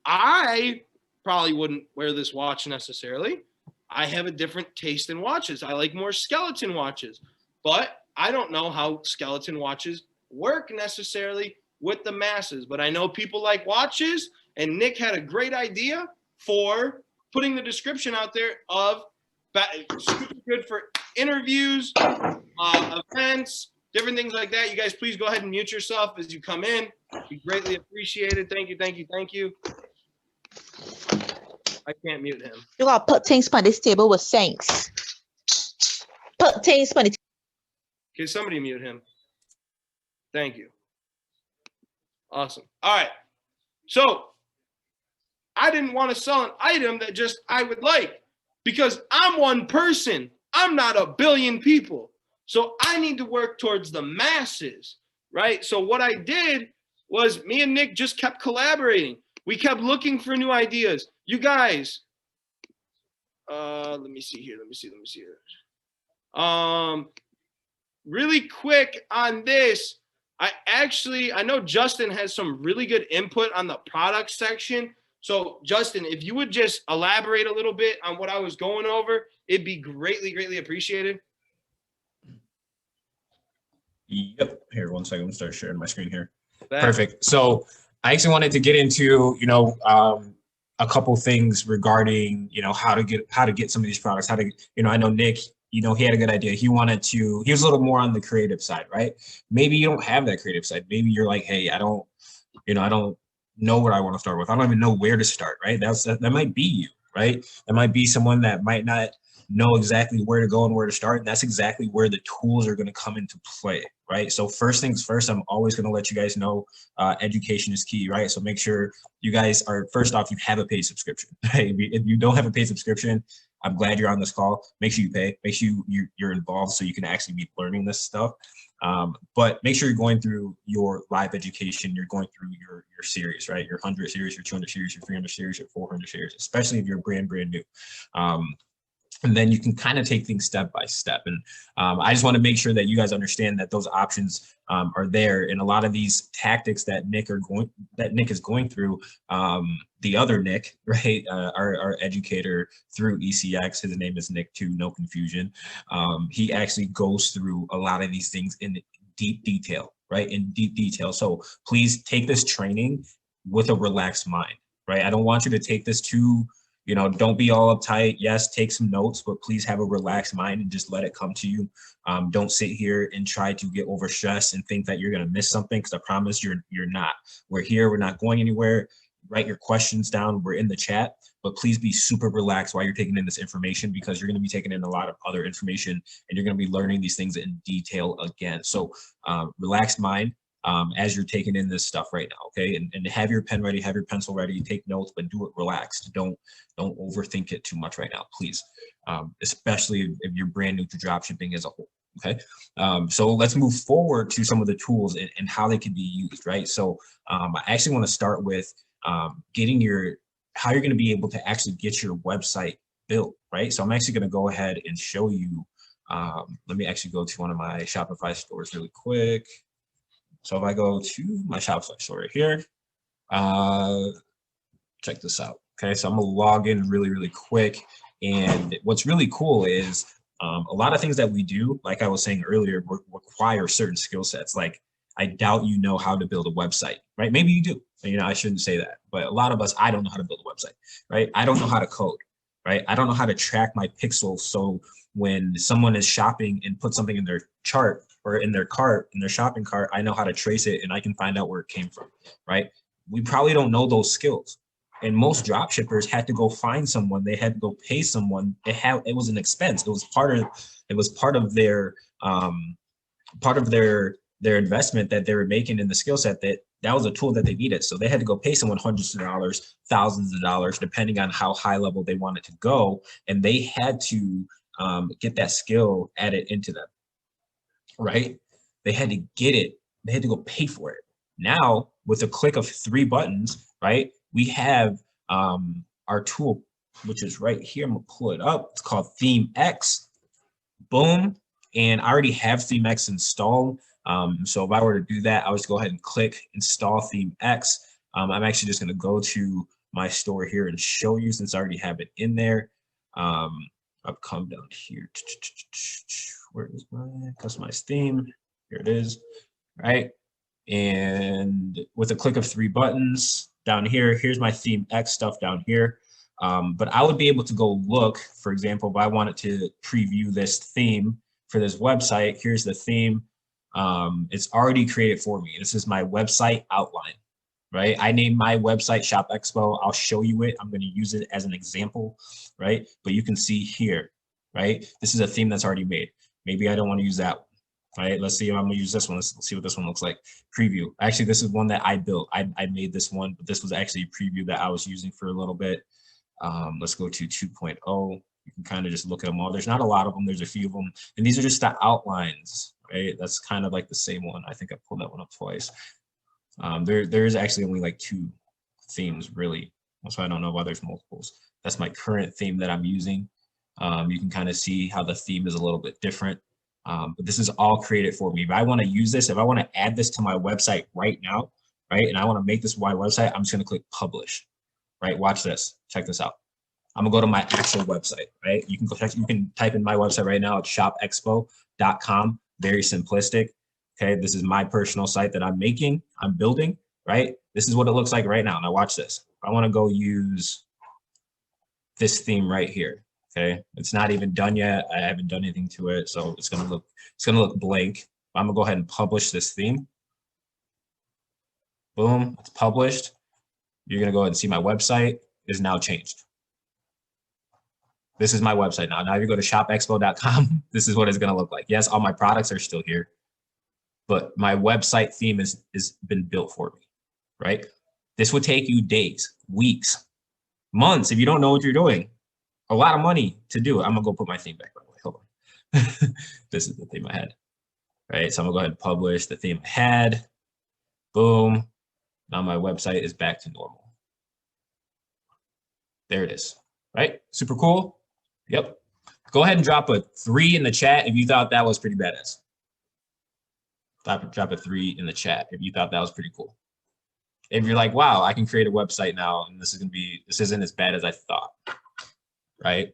Speaker 3: I probably wouldn't wear this watch necessarily. I have a different taste in watches. I like more skeleton watches, but I don't know how skeleton watches work necessarily with the masses. But I know people like watches, and Nick had a great idea for putting the description out there of super good for interviews, events, different things like that. You guys, please go ahead and mute yourself as you come in. Be greatly appreciated. Thank you, thank you, thank you. I can't mute him.
Speaker 5: You gotta put things on this table with thanks. Put things on the
Speaker 3: Can somebody mute him? Thank you. Awesome. All right. So I didn't want to sell an item that just I would like, because I'm one person. I'm not a billion people. So I need to work towards the masses, right? So what I did was me and Nick just kept collaborating. We kept looking for new ideas. You guys, let me see here. Really quick on this, I know Justin has some really good input on the product section. So Justin, if you would just elaborate a little bit on what I was going over, it'd be greatly appreciated.
Speaker 4: Yep. Here, one second. I'm gonna start sharing my screen here.
Speaker 3: Back.
Speaker 4: Perfect. So I actually wanted to get into, a couple things regarding, how to get some of these products, I know Nick, you know, he had a good idea. He was a little more on the creative side, right? Maybe you don't have that creative side. Maybe you're like, hey, I don't know what I want to start with. I don't even know where to start, right? That might be you, right? That might be someone that might not know exactly where to go and where to start. And that's exactly where the tools are going to come into play, right? So first things first, I'm always going to let you guys know education is key, right? So make sure you guys are, first off, you have a paid subscription, right? If you don't have a paid subscription, I'm glad you're on this call. Make sure you pay, make sure you're involved so you can actually be learning this stuff. But make sure you're going through your live education, you're going through your series, right? Your 100 series, your 200 series, your 300 series, your 400 series, especially if you're brand new. And then you can kind of take things step by step. And I just want to make sure that you guys understand that those options are there. And a lot of these tactics that Nick is going through, the other Nick, right, our educator through ECX, his name is Nick too, no confusion. He actually goes through a lot of these things in deep detail, right, in deep detail. So please take this training with a relaxed mind, right? I don't want you to take this too, you know, don't be all uptight. Yes, take some notes, but please have a relaxed mind and just let it come to you. Don't sit here and try to get overstressed and think that you're going to miss something, because I promise you're not. We're here. We're not going anywhere. Write your questions down. We're in the chat, but please be super relaxed while you're taking in this information, because you're going to be taking in a lot of other information and you're going to be learning these things in detail again. So relaxed mind. As you're taking in this stuff right now, okay? And have your pen ready, have your pencil ready, take notes, but do it relaxed. Don't overthink it too much right now, please. Especially if you're brand new to dropshipping as a whole, okay? So let's move forward to some of the tools and how they can be used, right? So I actually want to start with how you're going to be able to actually get your website built, right? So I'm actually going to go ahead and show you. Let me actually go to one of my Shopify stores really quick. So if I go to my Shopify store right here, check this out. Okay, so I'm gonna log in really quick. And what's really cool is a lot of things that we do, like I was saying earlier, require certain skill sets. Like, I doubt you know how to build a website, right? Maybe you do. You know, I shouldn't say that, but a lot of us, I don't know how to build a website, right? I don't know how to code, right? I don't know how to track my pixels. So when someone is shopping and put something in their chart or in their cart, in their shopping cart, I know how to trace it and I can find out where it came from, right? We probably don't know those skills. And most drop shippers had to go find someone, they had to go pay someone. It was an expense. It was part of their investment that they were making in the skill set, that was a tool that they needed. So they had to go pay someone hundreds of dollars, thousands of dollars, depending on how high level they wanted to go. And they had to get that skill added into them, right? They had to get it. They had to go pay for it. Now, with a click of 3 buttons, right, we have our tool, which is right here. I'm gonna pull it up. It's called Theme X. Boom. And I already have Theme X installed. So if I were to do that, I would just go ahead and click Install Theme X. I'm actually just gonna go to my store here and show you, since I already have it in there. I'll come down here. Where is my customized theme? Here it is, right? And with a click of 3 buttons down here, here's my Theme X stuff down here. But I would be able to go look, for example, if I wanted to preview this theme for this website, here's the theme. It's already created for me. This is my website outline, right? I named my website Shop Expo. I'll show you it. I'm going to use it as an example, right? But you can see here, right? This is a theme that's already made. Maybe I don't want to use that one. All right, let's see if I'm gonna use this one. Let's see what this one looks like. Preview. Actually, this is one that I built. I made this one, but this was actually a preview that I was using for a little bit. Let's go to 2.0. You can kind of just look at them all. There's not a lot of them. There's a few of them. And these are just the outlines, right? That's kind of like the same one. I think I pulled that one up twice. There is actually only like 2 themes, really. So I don't know why there's multiples. That's my current theme that I'm using. You can kind of see how the theme is a little bit different. But this is all created for me. If I want to use this, if I want to add this to my website right now, right, and I want to make this my website, I'm just going to click publish, right? Watch this. Check this out. I'm gonna go to my actual website, right? You can go check, you can type in my website right now. It's shopexpo.com. Very simplistic. Okay, this is my personal site that I'm building, right? This is what it looks like right now. Now watch this. I want to go use this theme right here. Okay, it's not even done yet. I haven't done anything to it, so it's gonna look blank. I'm gonna go ahead and publish this theme. Boom, it's published. You're gonna go ahead and see my website is now changed. This is my website now. Now if you go to shopexpo.com, this is what it's gonna look like. Yes, all my products are still here, but my website theme is been built for me, right? This would take you days, weeks, months if you don't know what you're doing. A lot of money to do it. I'm gonna go put my theme back, by the way. Hold on. This is the theme I had, right? So I'm gonna go ahead and publish the theme I had. Boom. Now my website is back to normal. There it is, right? Super cool. Yep. Go ahead and drop a 3 in the chat if you thought that was pretty badass. Drop a 3 in the chat if you thought that was pretty cool. If you're like, wow, I can create a website now and this isn't as bad as I thought, right?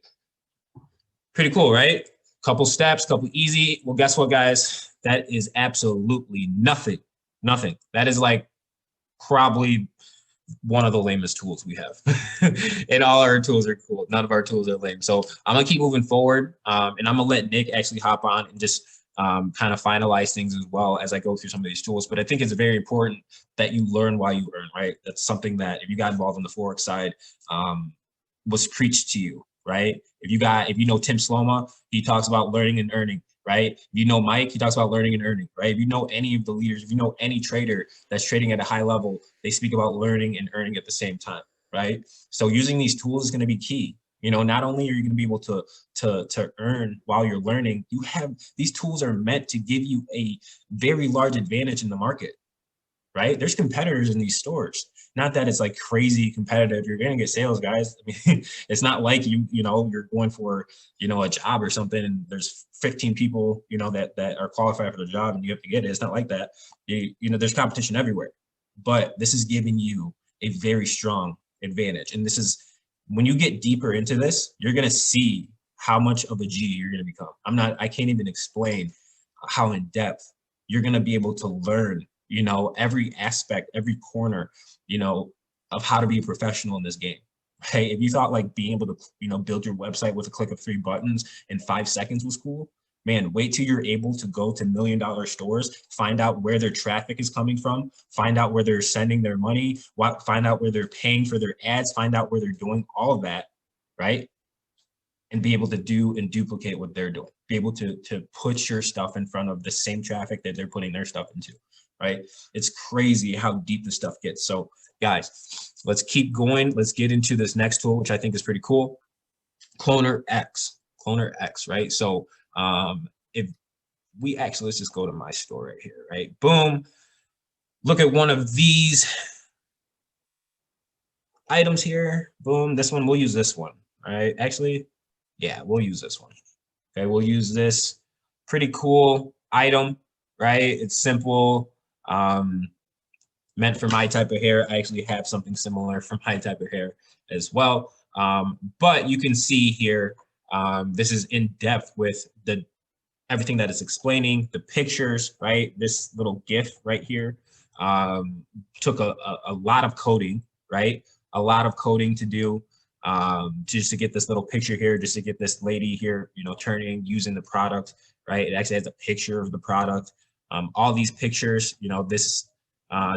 Speaker 4: Pretty cool, right? Couple steps, couple easy. Well, guess what, guys? That is absolutely nothing. Nothing. That is like probably one of the lamest tools we have. And all our tools are cool. None of our tools are lame. So I'm gonna keep moving forward, and I'm gonna let Nick actually hop on and just kind of finalize things as well as I go through some of these tools. But I think it's very important that you learn while you earn, right? That's something that if you got involved in the Forex side, was preached to you, right? If you know Tim Sloma, he talks about learning and earning, right? If you know Mike, he talks about learning and earning, right? If you know any of the leaders, if you know any trader that's trading at a high level, they speak about learning and earning at the same time, right? So using these tools is going to be key. You know, not only are you going to be able to earn while you're learning, these tools are meant to give you a very large advantage in the market, right? There's competitors in these stores. Not that it's like crazy competitive. You're going to get sales, guys. I mean, it's not like you're going for, a job or something and there's 15 people, that are qualified for the job and you have to get it. It's not like that. There's competition everywhere, but this is giving you a very strong advantage. And this is, when you get deeper into this, you're going to see how much of a G you're going to become. I can't even explain how in depth you're going to be able to learn, every aspect, every corner, of how to be a professional in this game. Hey, if you thought like being able to, build your website with a click of 3 buttons in 5 seconds was cool, man, wait till you're able to go to $1 million stores, find out where their traffic is coming from, find out where they're sending their money, find out where they're paying for their ads, find out where they're doing all of that, right? And be able to do and duplicate what they're doing, be able to put your stuff in front of the same traffic that they're putting their stuff into, right? It's crazy how deep this stuff gets. So guys, let's keep going. Let's get into this next tool, which I think is pretty cool. Cloner X, right? So if we actually, let's just go to my store right here, right? Boom. Look at one of these items here. Boom, this one, we'll use this one, all right? Actually, yeah, we'll use this one. Okay, we'll use this pretty cool item, right? It's simple, meant for my type of hair. I actually have something similar for my type of hair as well. But you can see here, this is in depth with everything that it's explaining, the pictures, right? This little GIF right here took a lot of coding, right? A lot of coding to do just to get this little picture here, just to get this lady here, turning, using the product, right? It actually has a picture of the product. All these pictures, this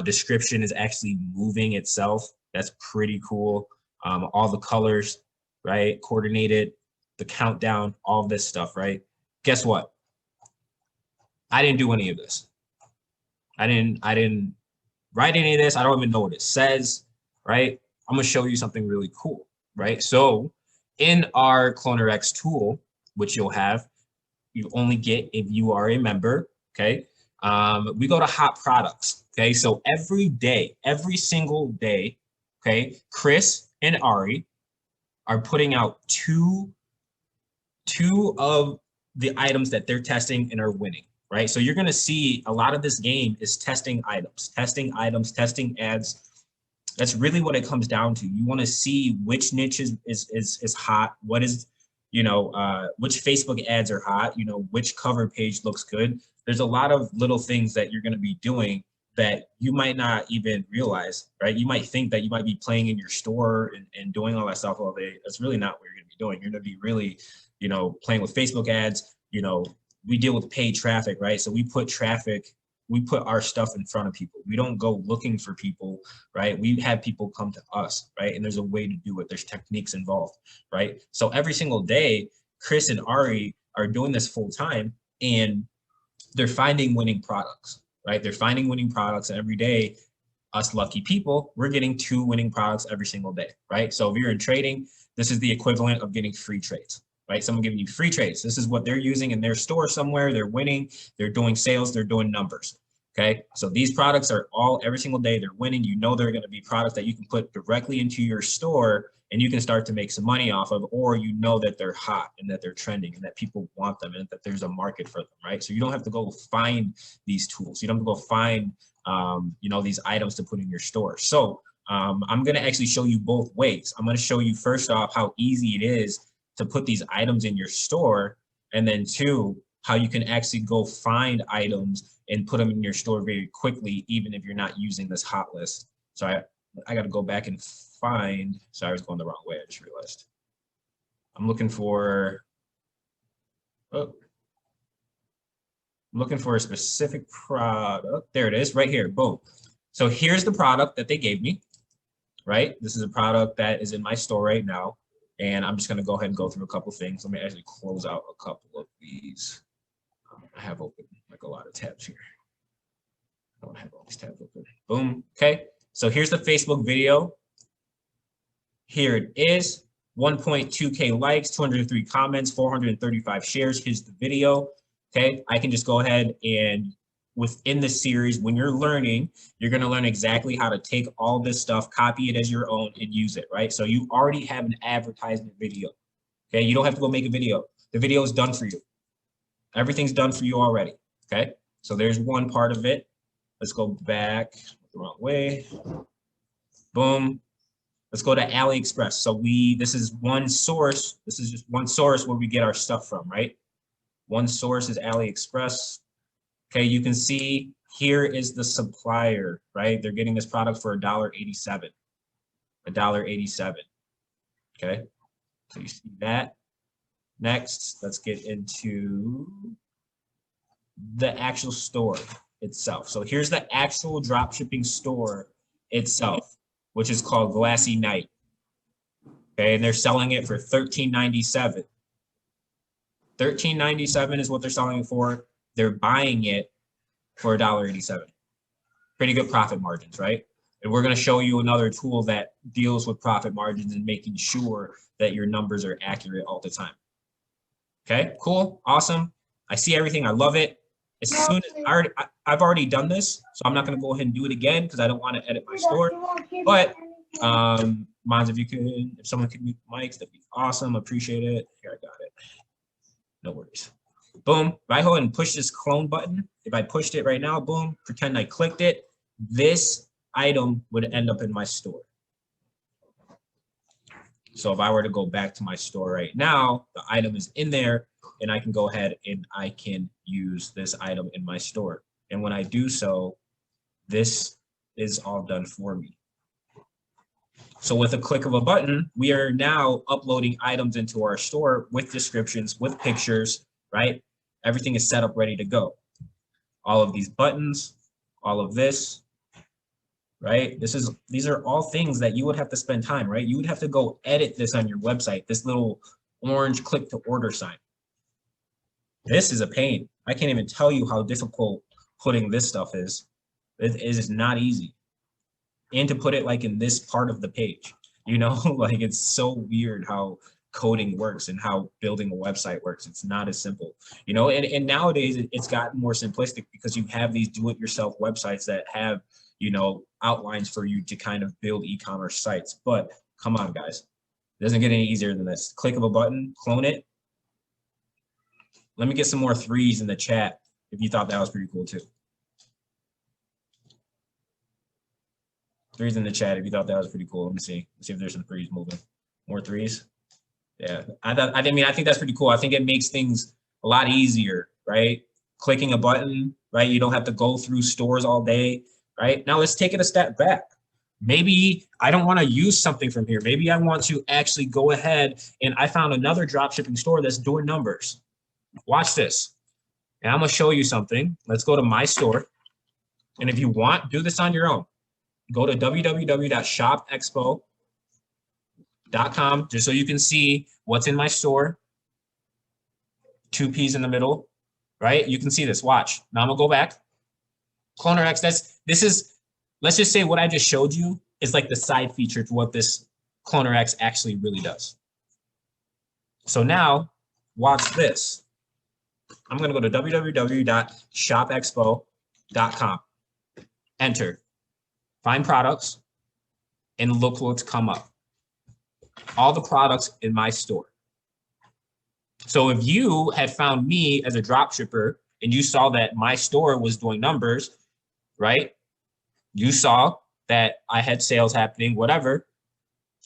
Speaker 4: description is actually moving itself. That's pretty cool. All the colors, right? Coordinated, the countdown, all this stuff, right? Guess what? I didn't do any of this. I didn't write any of this. I don't even know what it says, right? I'm gonna show you something really cool, right? So in our Cloner X tool, which you only get if you are a member, okay? We go to hot products, okay? So every single day, okay, Chris and Ari are putting out two of the items that they're testing and are winning, right? So you're gonna see a lot of this game is testing items, testing ads. That's really what it comes down to. You wanna see which niche is hot, what is, which Facebook ads are hot, which cover page looks good. There's a lot of little things that you're gonna be doing that you might not even realize, right? You might think that you might be playing in your store and doing all that stuff all day. That's really not what you're going to be doing. You're going to be really, you know, playing with Facebook ads. You know, we deal with paid traffic, right? So we put our stuff in front of people. We don't go looking for people, right? We have people come to us, right? And there's a way to do it. There's techniques involved, right? So every single day, Chris and Ari are doing this full time, and they're finding winning products, right? They're finding winning products every day. Us lucky people, we're getting 2 winning products every single day, right? So if you're in trading, this is the equivalent of getting free trades, right? Someone giving you free trades. This is what they're using in their store somewhere. They're winning, they're doing sales, they're doing numbers, okay? So these products are all, every single day, they're winning. You know they're gonna be products that you can put directly into your store and you can start to make some money off of, or you know that they're hot and that they're trending and that people want them and that there's a market for them, right? So you don't have to go find these tools. You don't have to go find, you know, these items to put in your store. So I'm gonna actually show you both ways. I'm gonna show you first off how easy it is to put these items in your store, and then 2, how you can actually go find items and put them in your store very quickly, even if you're not using this hot list. So I got to go back and find, sorry, I was going the wrong way, I just realized. I'm looking for, I'm looking for a specific product. There it is, right here, boom. So here's the product that they gave me, right? This is a product that is in my store right now. And I'm just gonna go ahead and go through a couple things. Let me actually close out a couple of these. I have open like a lot of tabs here. I don't have all these tabs open. Boom, okay. So here's the Facebook video. Here it is, 1.2K likes, 203 comments, 435 shares. Here's the video, okay. I can just go ahead and within the series, when you're learning, you're gonna learn exactly how to take all this stuff, copy it as your own and use it, right? So you already have an advertisement video, okay? You don't have to go make a video. The video is done for you. Everything's done for you already, okay? So there's one part of it. Let's go back the wrong way. Boom. Let's go to AliExpress. So this is one source. This is just one source where we get our stuff from, right? One source is AliExpress. Okay, you can see here is the supplier, right? They're getting this product for $1.87. $1.87. Okay, so you see that. Next, let's get into the actual store itself. So here's the actual drop shipping store itself, which is called Glassy Night. Okay, and they're selling it for $13.97. $13.97 is what they're selling it for. They're buying it for $1.87. Pretty good profit margins, right? And we're going to show you another tool that deals with profit margins and making sure that your numbers are accurate all the time. Okay, cool, awesome. I see everything. I love it. As soon as I've already done this, so I'm not going to go ahead and do it again because I don't want to edit my store. But Mons, if someone could mute mics, that'd be awesome. Appreciate it. Here, I got it. No worries. Boom. If I go ahead and push this clone button, if I pushed it right now, boom, pretend I clicked it, this item would end up in my store. So if I were to go back to my store right now, the item is in there and I can go ahead and I can use this item in my store. And when I do so, this is all done for me. So with a click of a button, we are now uploading items into our store with descriptions, with pictures, right? Everything is set up, ready to go. All of these buttons, all of this, right? These are all things that you would have to spend time, right? You would have to go edit this on your website, this little orange click to order sign. This is a pain. I can't even tell you how difficult putting this stuff is. It is not easy. And to put it like in this part of the page, you know, like it's so weird how coding works and how building a website works. It's not as simple, you know, and nowadays it's gotten more simplistic because you have these do-it-yourself websites that have, you know, outlines for you to kind of build e-commerce sites. But come on, guys, it doesn't get any easier than this. Click of a button, clone it. Let me get some more threes in the chat if you thought that was pretty cool too. Threes in the chat if you thought that was pretty cool. Let me see. Let's see if there's some threes moving. More threes. Yeah, I think that's pretty cool. I think it makes things a lot easier, right? Clicking a button, right? You don't have to go through stores all day, right? Now let's take it a step back. Maybe I don't want to use something from here. Maybe I want to actually go ahead and I found another drop shipping store that's doing numbers. Watch this. And I'm going to show you something. Let's go to my store. And if you want, do this on your own. Go to www.shopexpo.com just so you can see what's in my store. 2 P's in the middle, right? You can see this. Watch. Now I'm going to go back. Cloner X, let's just say what I just showed you is like the side feature to what this Cloner X actually really does. So now, watch this. I'm going to go to www.shopexpo.com. Enter. Find products, and look what's come up. All the products in my store. So if you had found me as a drop shipper and you saw that my store was doing numbers, right? You saw that I had sales happening, whatever,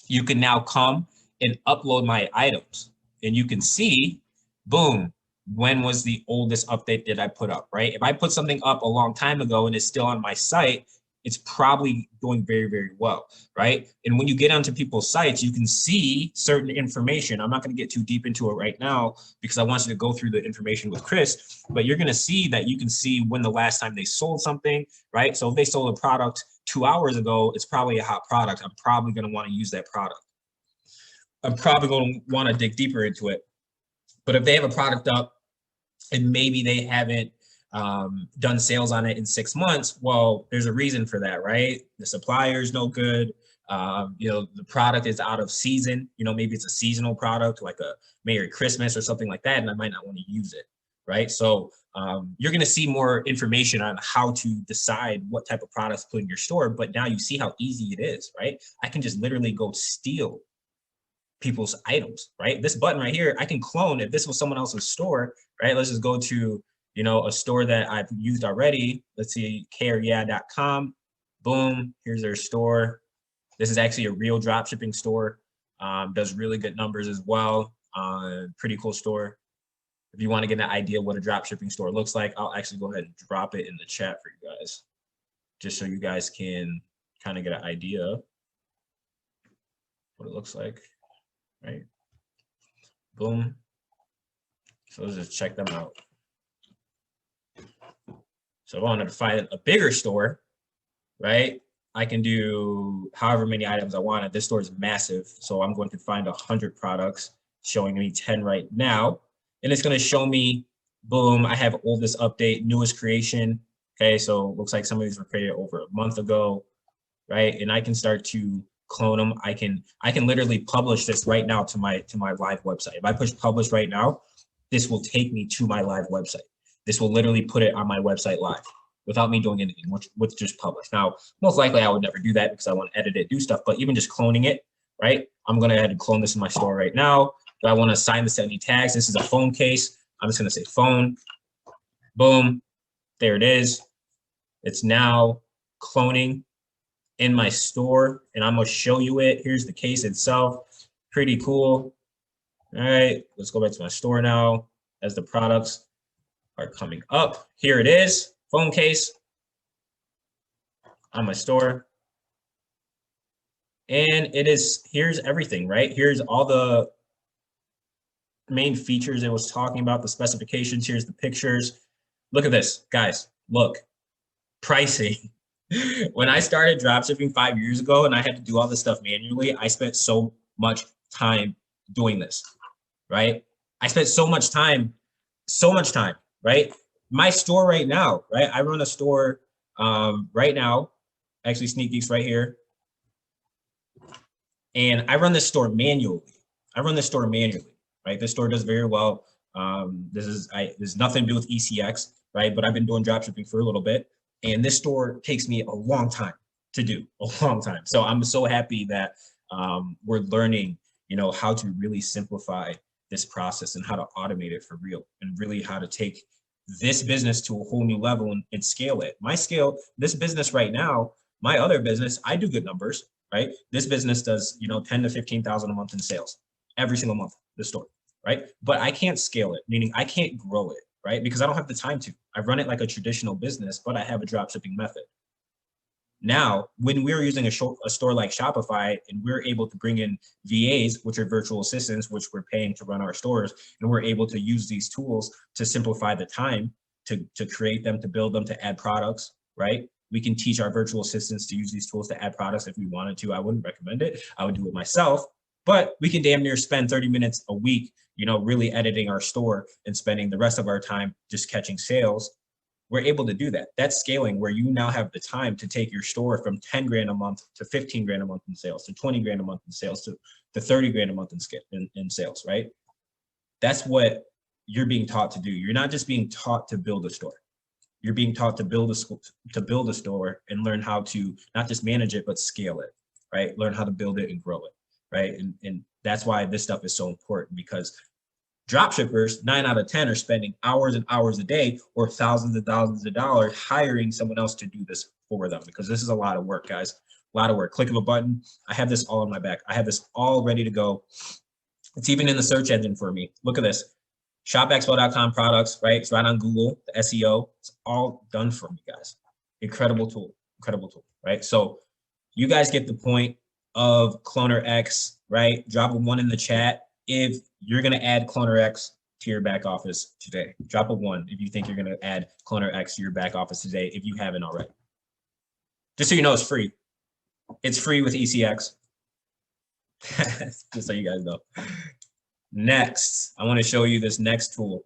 Speaker 4: you can now come and upload my items. And you can see, boom, when was the oldest update that I put up, right? If I put something up a long time ago and it's still on my site, it's probably doing very, very well, right? And when you get onto people's sites, you can see certain information. I'm not going to get too deep into it right now because I want you to go through the information with Chris, but you're going to see that you can see when the last time they sold something, right? So if they sold a product 2 hours ago, it's probably a hot product. I'm probably going to want to use that product. I'm probably going to want to dig deeper into it. But if they have a product up and maybe they haven't done sales on it in 6 months, well, there's a reason for that, right? The supplier is no good. You know, the product is out of season. You know, maybe it's a seasonal product like a Merry Christmas or something like that, and I might not want to use it, right? So you're going to see more information on how to decide what type of products to put in your store, but now you see how easy it is, right? I can just literally go steal people's items, right? This button right here, I can clone. If this was someone else's store, right? Let's just go to, you know, a store that I've used already. Let's see, careyeah.com. Boom, here's their store. This is actually a real drop shipping store. Does really good numbers as well. Pretty cool store. If you want to get an idea what a drop shipping store looks like, I'll actually go ahead and drop it in the chat for you guys, just so you guys can kind of get an idea of what it looks like, right? Boom. So let's just check them out. So if I wanted to find a bigger store, right? I can do however many items I wanted. This store is massive. So I'm going to find 100 products, showing me 10 right now. And it's going to show me, boom, I have oldest update, newest creation. Okay, so it looks like some of these were created over a month ago, right? And I can start to clone them. I can literally publish this right now to my live website. If I push publish right now, this will take me to my live website. This will literally put it on my website live without me doing anything, which just publish. Now, most likely I would never do that because I want to edit it, do stuff, but even just cloning it, right? I'm going to ahead and clone this in my store right now. Do I want to assign this to any tags? This is a phone case. I'm just going to say phone. Boom. There it is. It's now cloning in my store, and I'm going to show you it. Here's the case itself. Pretty cool. All right, let's go back to my store now as the products are coming up. Here it is, phone case on my store. And it is, here's everything, right? Here's all the main features it was talking about, the specifications. Here's the pictures. Look at this, guys, look, pricing. When I started dropshipping 5 years ago and I had to do all this stuff manually, I spent so much time doing this, right? I spent so much time, right? My store right now, right? I run a store right now, actually Sneak Geeks right here. And I run this store manually. Right? This store does very well. There's nothing to do with ECX, right? But I've been doing dropshipping for a little bit. And this store takes me a long time to do, So I'm so happy that we're learning, you know, how to really simplify this process and how to automate it for real, and really how to take this business to a whole new level and scale it. This business right now, my other business, I do good numbers, right? This business does, you know, 10 to 15,000 a month in sales every single month, the store, right? But I can't scale it, meaning I can't grow it, right? Because I don't have the time to. I run it like a traditional business, but I have a drop shipping method. Now, when we're using a store like Shopify and we're able to bring in VAs, which are virtual assistants, which we're paying to run our stores, and we're able to use these tools to simplify the time to create them, to build them, to add products, right? We can teach our virtual assistants to use these tools to add products if we wanted to. I wouldn't recommend it. I would do it myself, but we can damn near spend 30 minutes a week, you know, really editing our store and spending the rest of our time just catching sales. We're able to do that. That's scaling, where you now have the time to take your store from 10 grand a month to 15 grand a month in sales, to 20 grand a month in sales, to 30 grand a month in sales, right? That's what you're being taught to do. You're not just being taught to build a store. You're being taught to build a store and learn how to not just manage it, but scale it, right? Learn how to build it and grow it, right? And that's why this stuff is so important, because dropshippers, 9 out of 10 are spending hours and hours a day or thousands and thousands of dollars hiring someone else to do this for them, because this is a lot of work, guys. A lot of work. Click of a button. I have this all on my back. I have this all ready to go. It's even in the search engine for me. Look at this. shopexpo.com products, right? It's right on Google, the SEO. It's all done for me, guys. Incredible tool, right? So you guys get the point of Cloner X, right? Drop a 1 in the chat if you're going to add Cloner X to your back office today. Drop a 1 if you think you're going to add Cloner X to your back office today, if you haven't already. Just so you know, it's free. It's free with ECX. Just so you guys know. Next, I want to show you this next tool.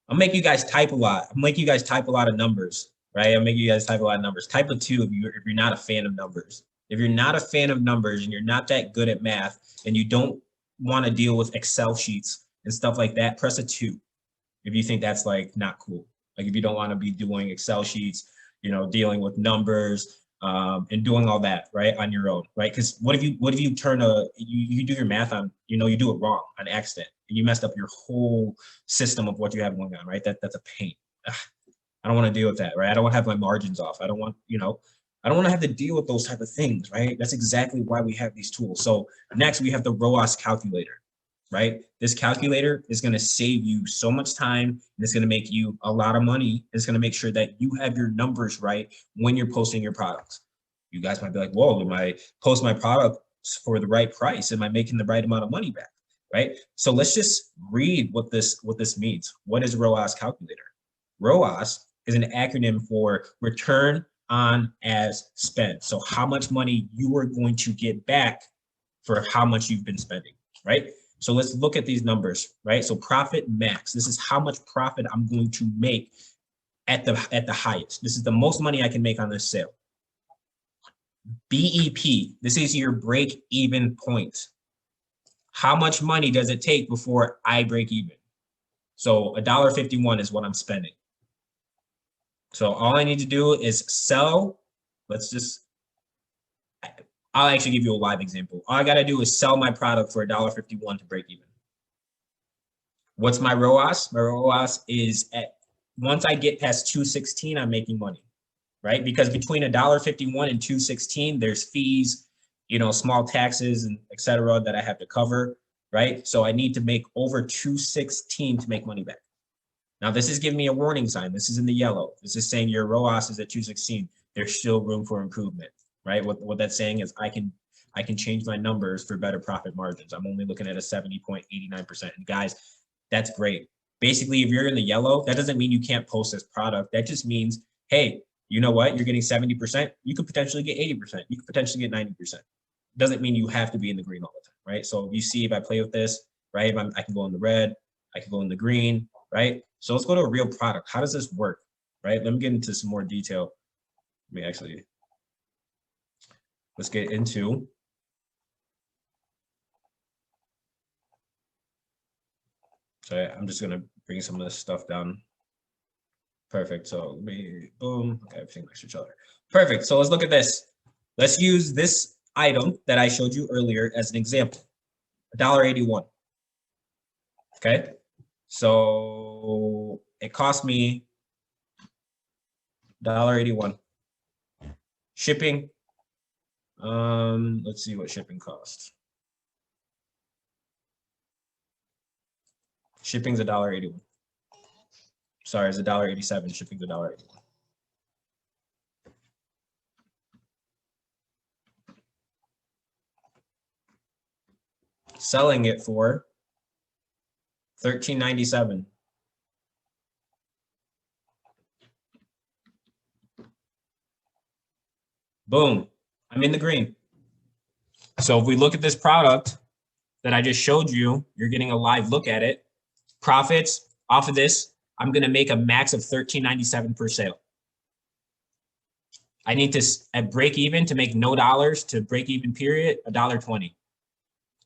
Speaker 4: I'll make you guys type a lot. I'll make you guys type a lot of numbers, right? I'll make you guys type a lot of numbers. Type a 2 if you're not a fan of numbers. If you're not a fan of numbers and you're not that good at math and you don't want to deal with Excel sheets and stuff like that, press a 2. If you think that's like not cool. Like if you don't want to be doing Excel sheets, you know, dealing with numbers, and doing all that, right, on your own, right? Because what if you turn you do your math on, you know, you do it wrong on accident and you messed up your whole system of what you have going on, right? That's a pain. Ugh, I don't want to deal with that, right? I don't want to have my margins off. I don't want, you know, I don't want to have to deal with those type of things, right? That's exactly why we have these tools. So next we have the ROAS calculator, right? This calculator is going to save you so much time, and it's going to make you a lot of money. It's going to make sure that you have your numbers right when you're posting your products. You guys might be like, whoa, am I post my products for the right price? Am I making the right amount of money back, right? So let's just read what this means. What is ROAS calculator? ROAS is an acronym for return on as spent. So how much money you are going to get back for how much you've been spending, right? So let's look at these numbers, right? So profit max, this is how much profit I'm going to make at the highest. This is the most money I can make on this sale. BEP, this is your break even point. How much money does it take before I break even? So $1.51 is what I'm spending. So all I need to do is sell. I'll actually give you a live example. All I got to do is sell my product for $1.51 to break even. What's my ROAS? My ROAS is once I get past 216, I'm making money, right? Because between $1.51 and 216, there's fees, you know, small taxes and et cetera that I have to cover, right? So I need to make over 216 to make money back. Now this is giving me a warning sign. This is in the yellow. This is saying your ROAS is at 216. There's still room for improvement. Right? What that's saying is I can change my numbers for better profit margins. I'm only looking at a 70.89%. And guys, that's great. Basically, if you're in the yellow, that doesn't mean you can't post this product. That just means, hey, you know what? You're getting 70%. You could potentially get 80%. You could potentially get 90%. Doesn't mean you have to be in the green all the time, right? So if you see, if I play with this, right, I can go in the red, I can go in the green, right? So let's go to a real product. How does this work, right? Let me get into some more detail. Let me actually... Let's get into I'm just gonna bring some of this stuff down. Perfect. So let me boom. Okay, everything next to each other. Perfect. So let's look at this. Let's use this item that I showed you earlier as an example. $1.81. Okay. So it cost me $1.81. Shipping. Let's see what shipping costs. Shipping's $1.81. Sorry, it's $1.87. Shipping's $1.81. selling it for $13.97. Boom, I'm in the green. So if we look at this product that I just showed you, you're getting a live look at it. Profits off of this, I'm gonna make a max of $13.97 per sale. I need to, at break even, to make no dollars, to break even period, $1.20.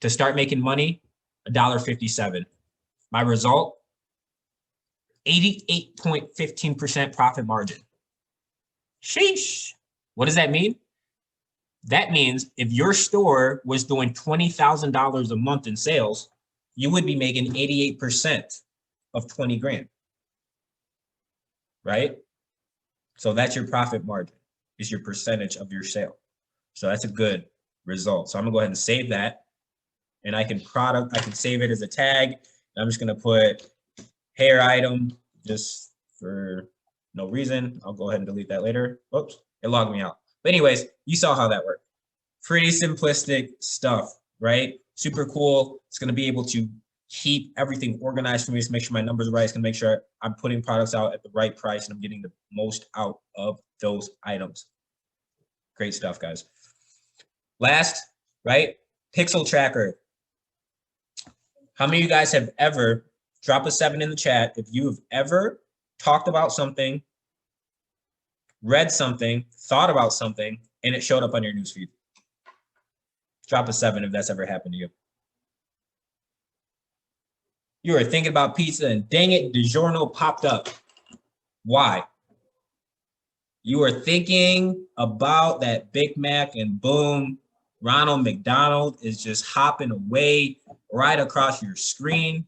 Speaker 4: To start making money, $1.57. My result, 88.15% profit margin. Sheesh. What does that mean? That means if your store was doing $20,000 a month in sales, you would be making 88% of 20 grand, right? So that's your profit margin, is your percentage of your sale. So that's a good result. So I'm gonna go ahead and save that, and I can save it as a tag. I'm just gonna put hair item just for no reason. I'll go ahead and delete that later. Oops, it logged me out. But anyways, you saw how that worked. Pretty simplistic stuff, right? Super cool. It's gonna be able to keep everything organized for me to make sure my numbers are right. It's gonna make sure I'm putting products out at the right price and I'm getting the most out of those items. Great stuff, guys. Last, right? Pixel tracker. How many of you guys have ever, drop a 7 in the chat, if you have ever talked about something, read something, thought about something, and it showed up on your newsfeed? Drop a 7 if that's ever happened to you. You were thinking about pizza and dang it, DiGiorno popped up. Why? You were thinking about that Big Mac and boom, Ronald McDonald is just hopping away right across your screen,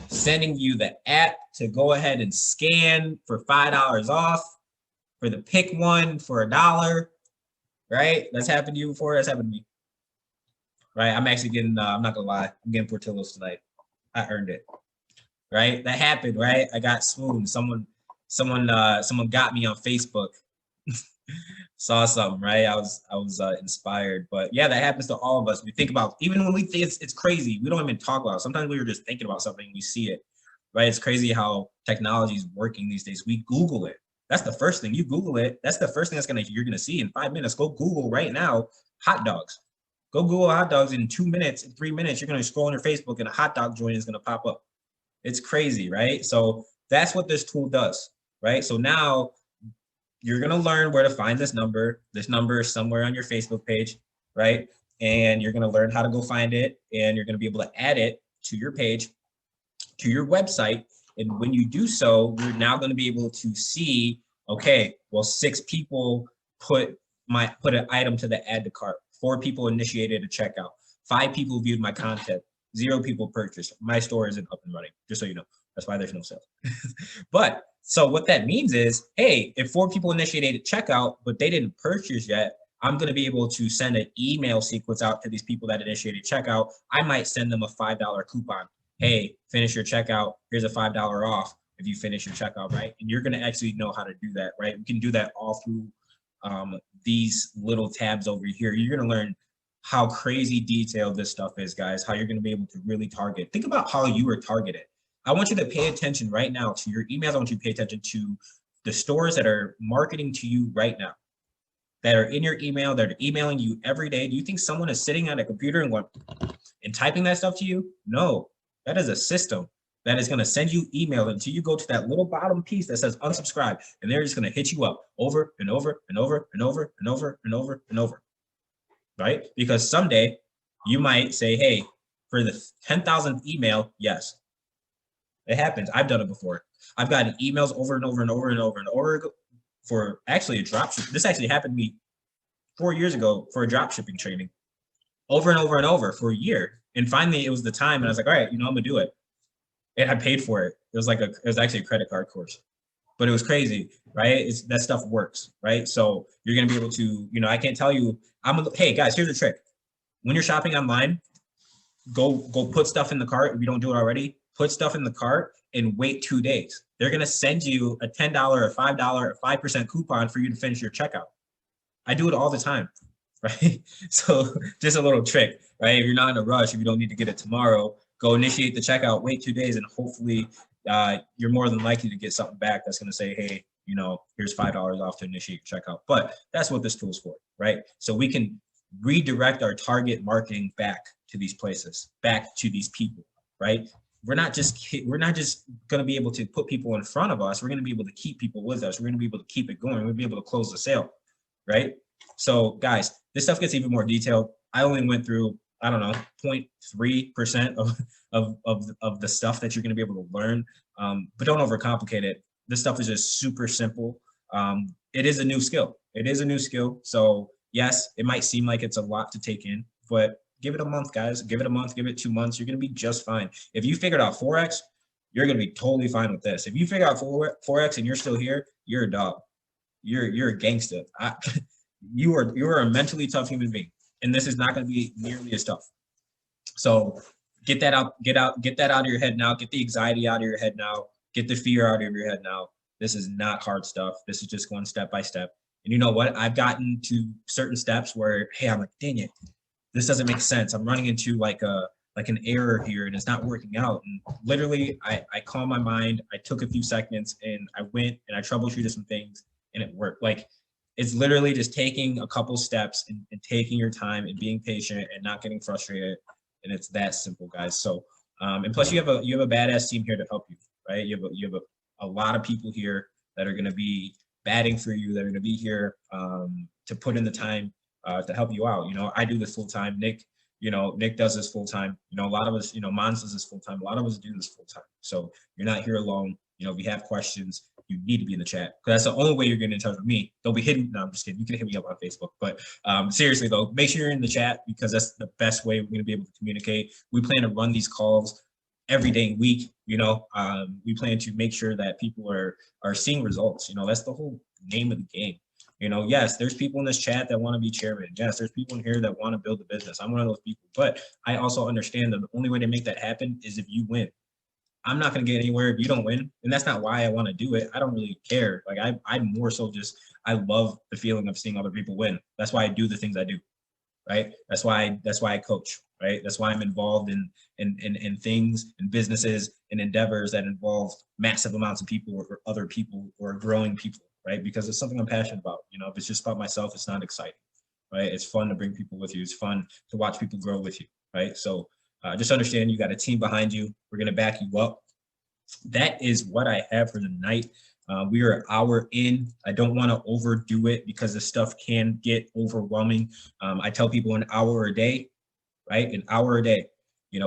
Speaker 4: sending you the app to go ahead and scan for $5 off, for the pick one for $1, right? That's happened to you before. That's happened to me, right? I'm actually getting, I'm not gonna lie, I'm getting Portillo's tonight. I earned it, right? That happened, right? I got swooned. Someone got me on Facebook. Saw something, right? I was inspired. But yeah, that happens to all of us. We think about, even when we think it's crazy, we don't even talk about it. Sometimes we were just thinking about something and we see it, right? It's crazy how technology is working these days. We Google it. That's the first thing. You Google it. That's the first thing you're gonna see in 5 minutes. Go Google right now hot dogs. Go Google hot dogs in 2 minutes, in 3 minutes, you're gonna scroll on your Facebook and a hot dog joint is gonna pop up. It's crazy, right? So that's what this tool does, right? So now you're gonna learn where to find this number. This number is somewhere on your Facebook page, right? And you're gonna learn how to go find it, and you're gonna be able to add it to your page, to your website. And when you do so, you're now gonna be able to see, okay, well, 6 people put an item to the add to cart. 4 people initiated a checkout. 5 people viewed my content. 0 people purchased. My store isn't up and running, just so you know. That's why there's no sales. But so what that means is, hey, if 4 people initiated checkout, but they didn't purchase yet, I'm going to be able to send an email sequence out to these people that initiated checkout. I might send them a $5 coupon. Hey, finish your checkout. Here's a $5 off if you finish your checkout, right? And you're going to actually know how to do that, right? We can do that all through these little tabs over here. You're going to learn how crazy detailed this stuff is, guys, how you're going to be able to really target. Think about how you were targeted. I want you to pay attention right now to your emails. I want you to pay attention to the stores that are marketing to you right now, that are in your email, that are emailing you every day. Do you think someone is sitting at a computer and typing that stuff to you? No, that is a system that is going to send you email until you go to that little bottom piece that says unsubscribe, and they're just going to hit you up over and over and over and over and over and over and over, right? Because someday you might say, hey, for the 10,000th email, yes. It happens. I've done it before. I've gotten emails over and over and over and over and over for actually a drop ship. This actually happened to me 4 years ago for a drop shipping training, over and over and over for a year. And finally it was the time, and I was like, all right, I'm gonna do it. And I paid for it. It was actually a credit card course, but it was crazy, right? That stuff works, right? So you're gonna be able to, I can't tell you, hey guys, here's the trick. When you're shopping online, go put stuff in the cart. If you don't do it already, put stuff in the cart and wait 2 days. They're going to send you a $10 or $5 or 5% coupon for you to finish your checkout. I do it all the time. right? So just a little trick, right? If you're not in a rush, if you don't need to get it tomorrow, go initiate the checkout, wait 2 days, and hopefully you're more than likely to get something back that's going to say, hey, you know, here's $5 off to initiate your checkout. But that's what this tool is for, right? So we can redirect our target marketing back to these places, back to these people, right? We're not just going to be able to put people in front of us. We're going to be able to keep people with us. We're going to be able to keep it going. We're going to be able to close the sale, right? So guys, this stuff gets even more detailed. I only went through, I don't know, 0.3% of the stuff that you're going to be able to learn, but don't overcomplicate it. This stuff is just super simple. It is a new skill. It is a new skill. So yes, it might seem like it's a lot to take in, but give it a month, guys. Give it a month, give it 2 months. You're going to be just fine. If you figured out Forex, you're going to be totally fine with this. If you figure out Forex and you're still here, you're a dog. You're a gangster. You are a mentally tough human being, and this is not going to be nearly as tough. So get that out of your head now. Get the anxiety out of your head now. Get the fear out of your head now. This is not hard stuff. This is just going step by step. And you know what? I've gotten to certain steps where, hey, I'm like, dang it, this doesn't make sense. I'm running into like an error here and it's not working out. And literally I calmed my mind. I took a few seconds and I went and I troubleshooted some things and it worked. Like it's literally just taking a couple steps and taking your time and being patient and not getting frustrated. And it's that simple, guys. So, and plus you have a badass team here to help you, right? You have a lot of people here that are going to be batting for you, that are going to be here to put in the time to help you out. You know, I do this full time. Nick does this full time. You know, a lot of us, Mons does this full time. A lot of us do this full time. So you're not here alone. You know, if you have questions, you need to be in the chat because that's the only way you're getting in touch with me. Don't be hidden. No, I'm just kidding. You can hit me up on Facebook. But seriously though, make sure you're in the chat because that's the best way we're going to be able to communicate. We plan to run these calls every day and week. You know, we plan to make sure that people are seeing results. You know, that's the whole name of the game. You know, yes, there's people in this chat that want to be chairman. Yes, there's people in here that want to build a business. I'm one of those people. But I also understand that the only way to make that happen is if you win. I'm not going to get anywhere if you don't win. And that's not why I want to do it. I don't really care. Like I'm more so just, I love the feeling of seeing other people win. That's why I do the things I do, right? That's why I coach, right? That's why I'm involved in things and businesses and endeavors that involve massive amounts of people or other people or growing people, right? Because it's something I'm passionate about. You know, if it's just about myself, it's not exciting, right? It's fun to bring people with you. It's fun to watch people grow with you, right? So just understand you got a team behind you. We're going to back you up. That is what I have for the night. We are an hour in. I don't want to overdo it because this stuff can get overwhelming. I tell people an hour a day, right? An hour a day.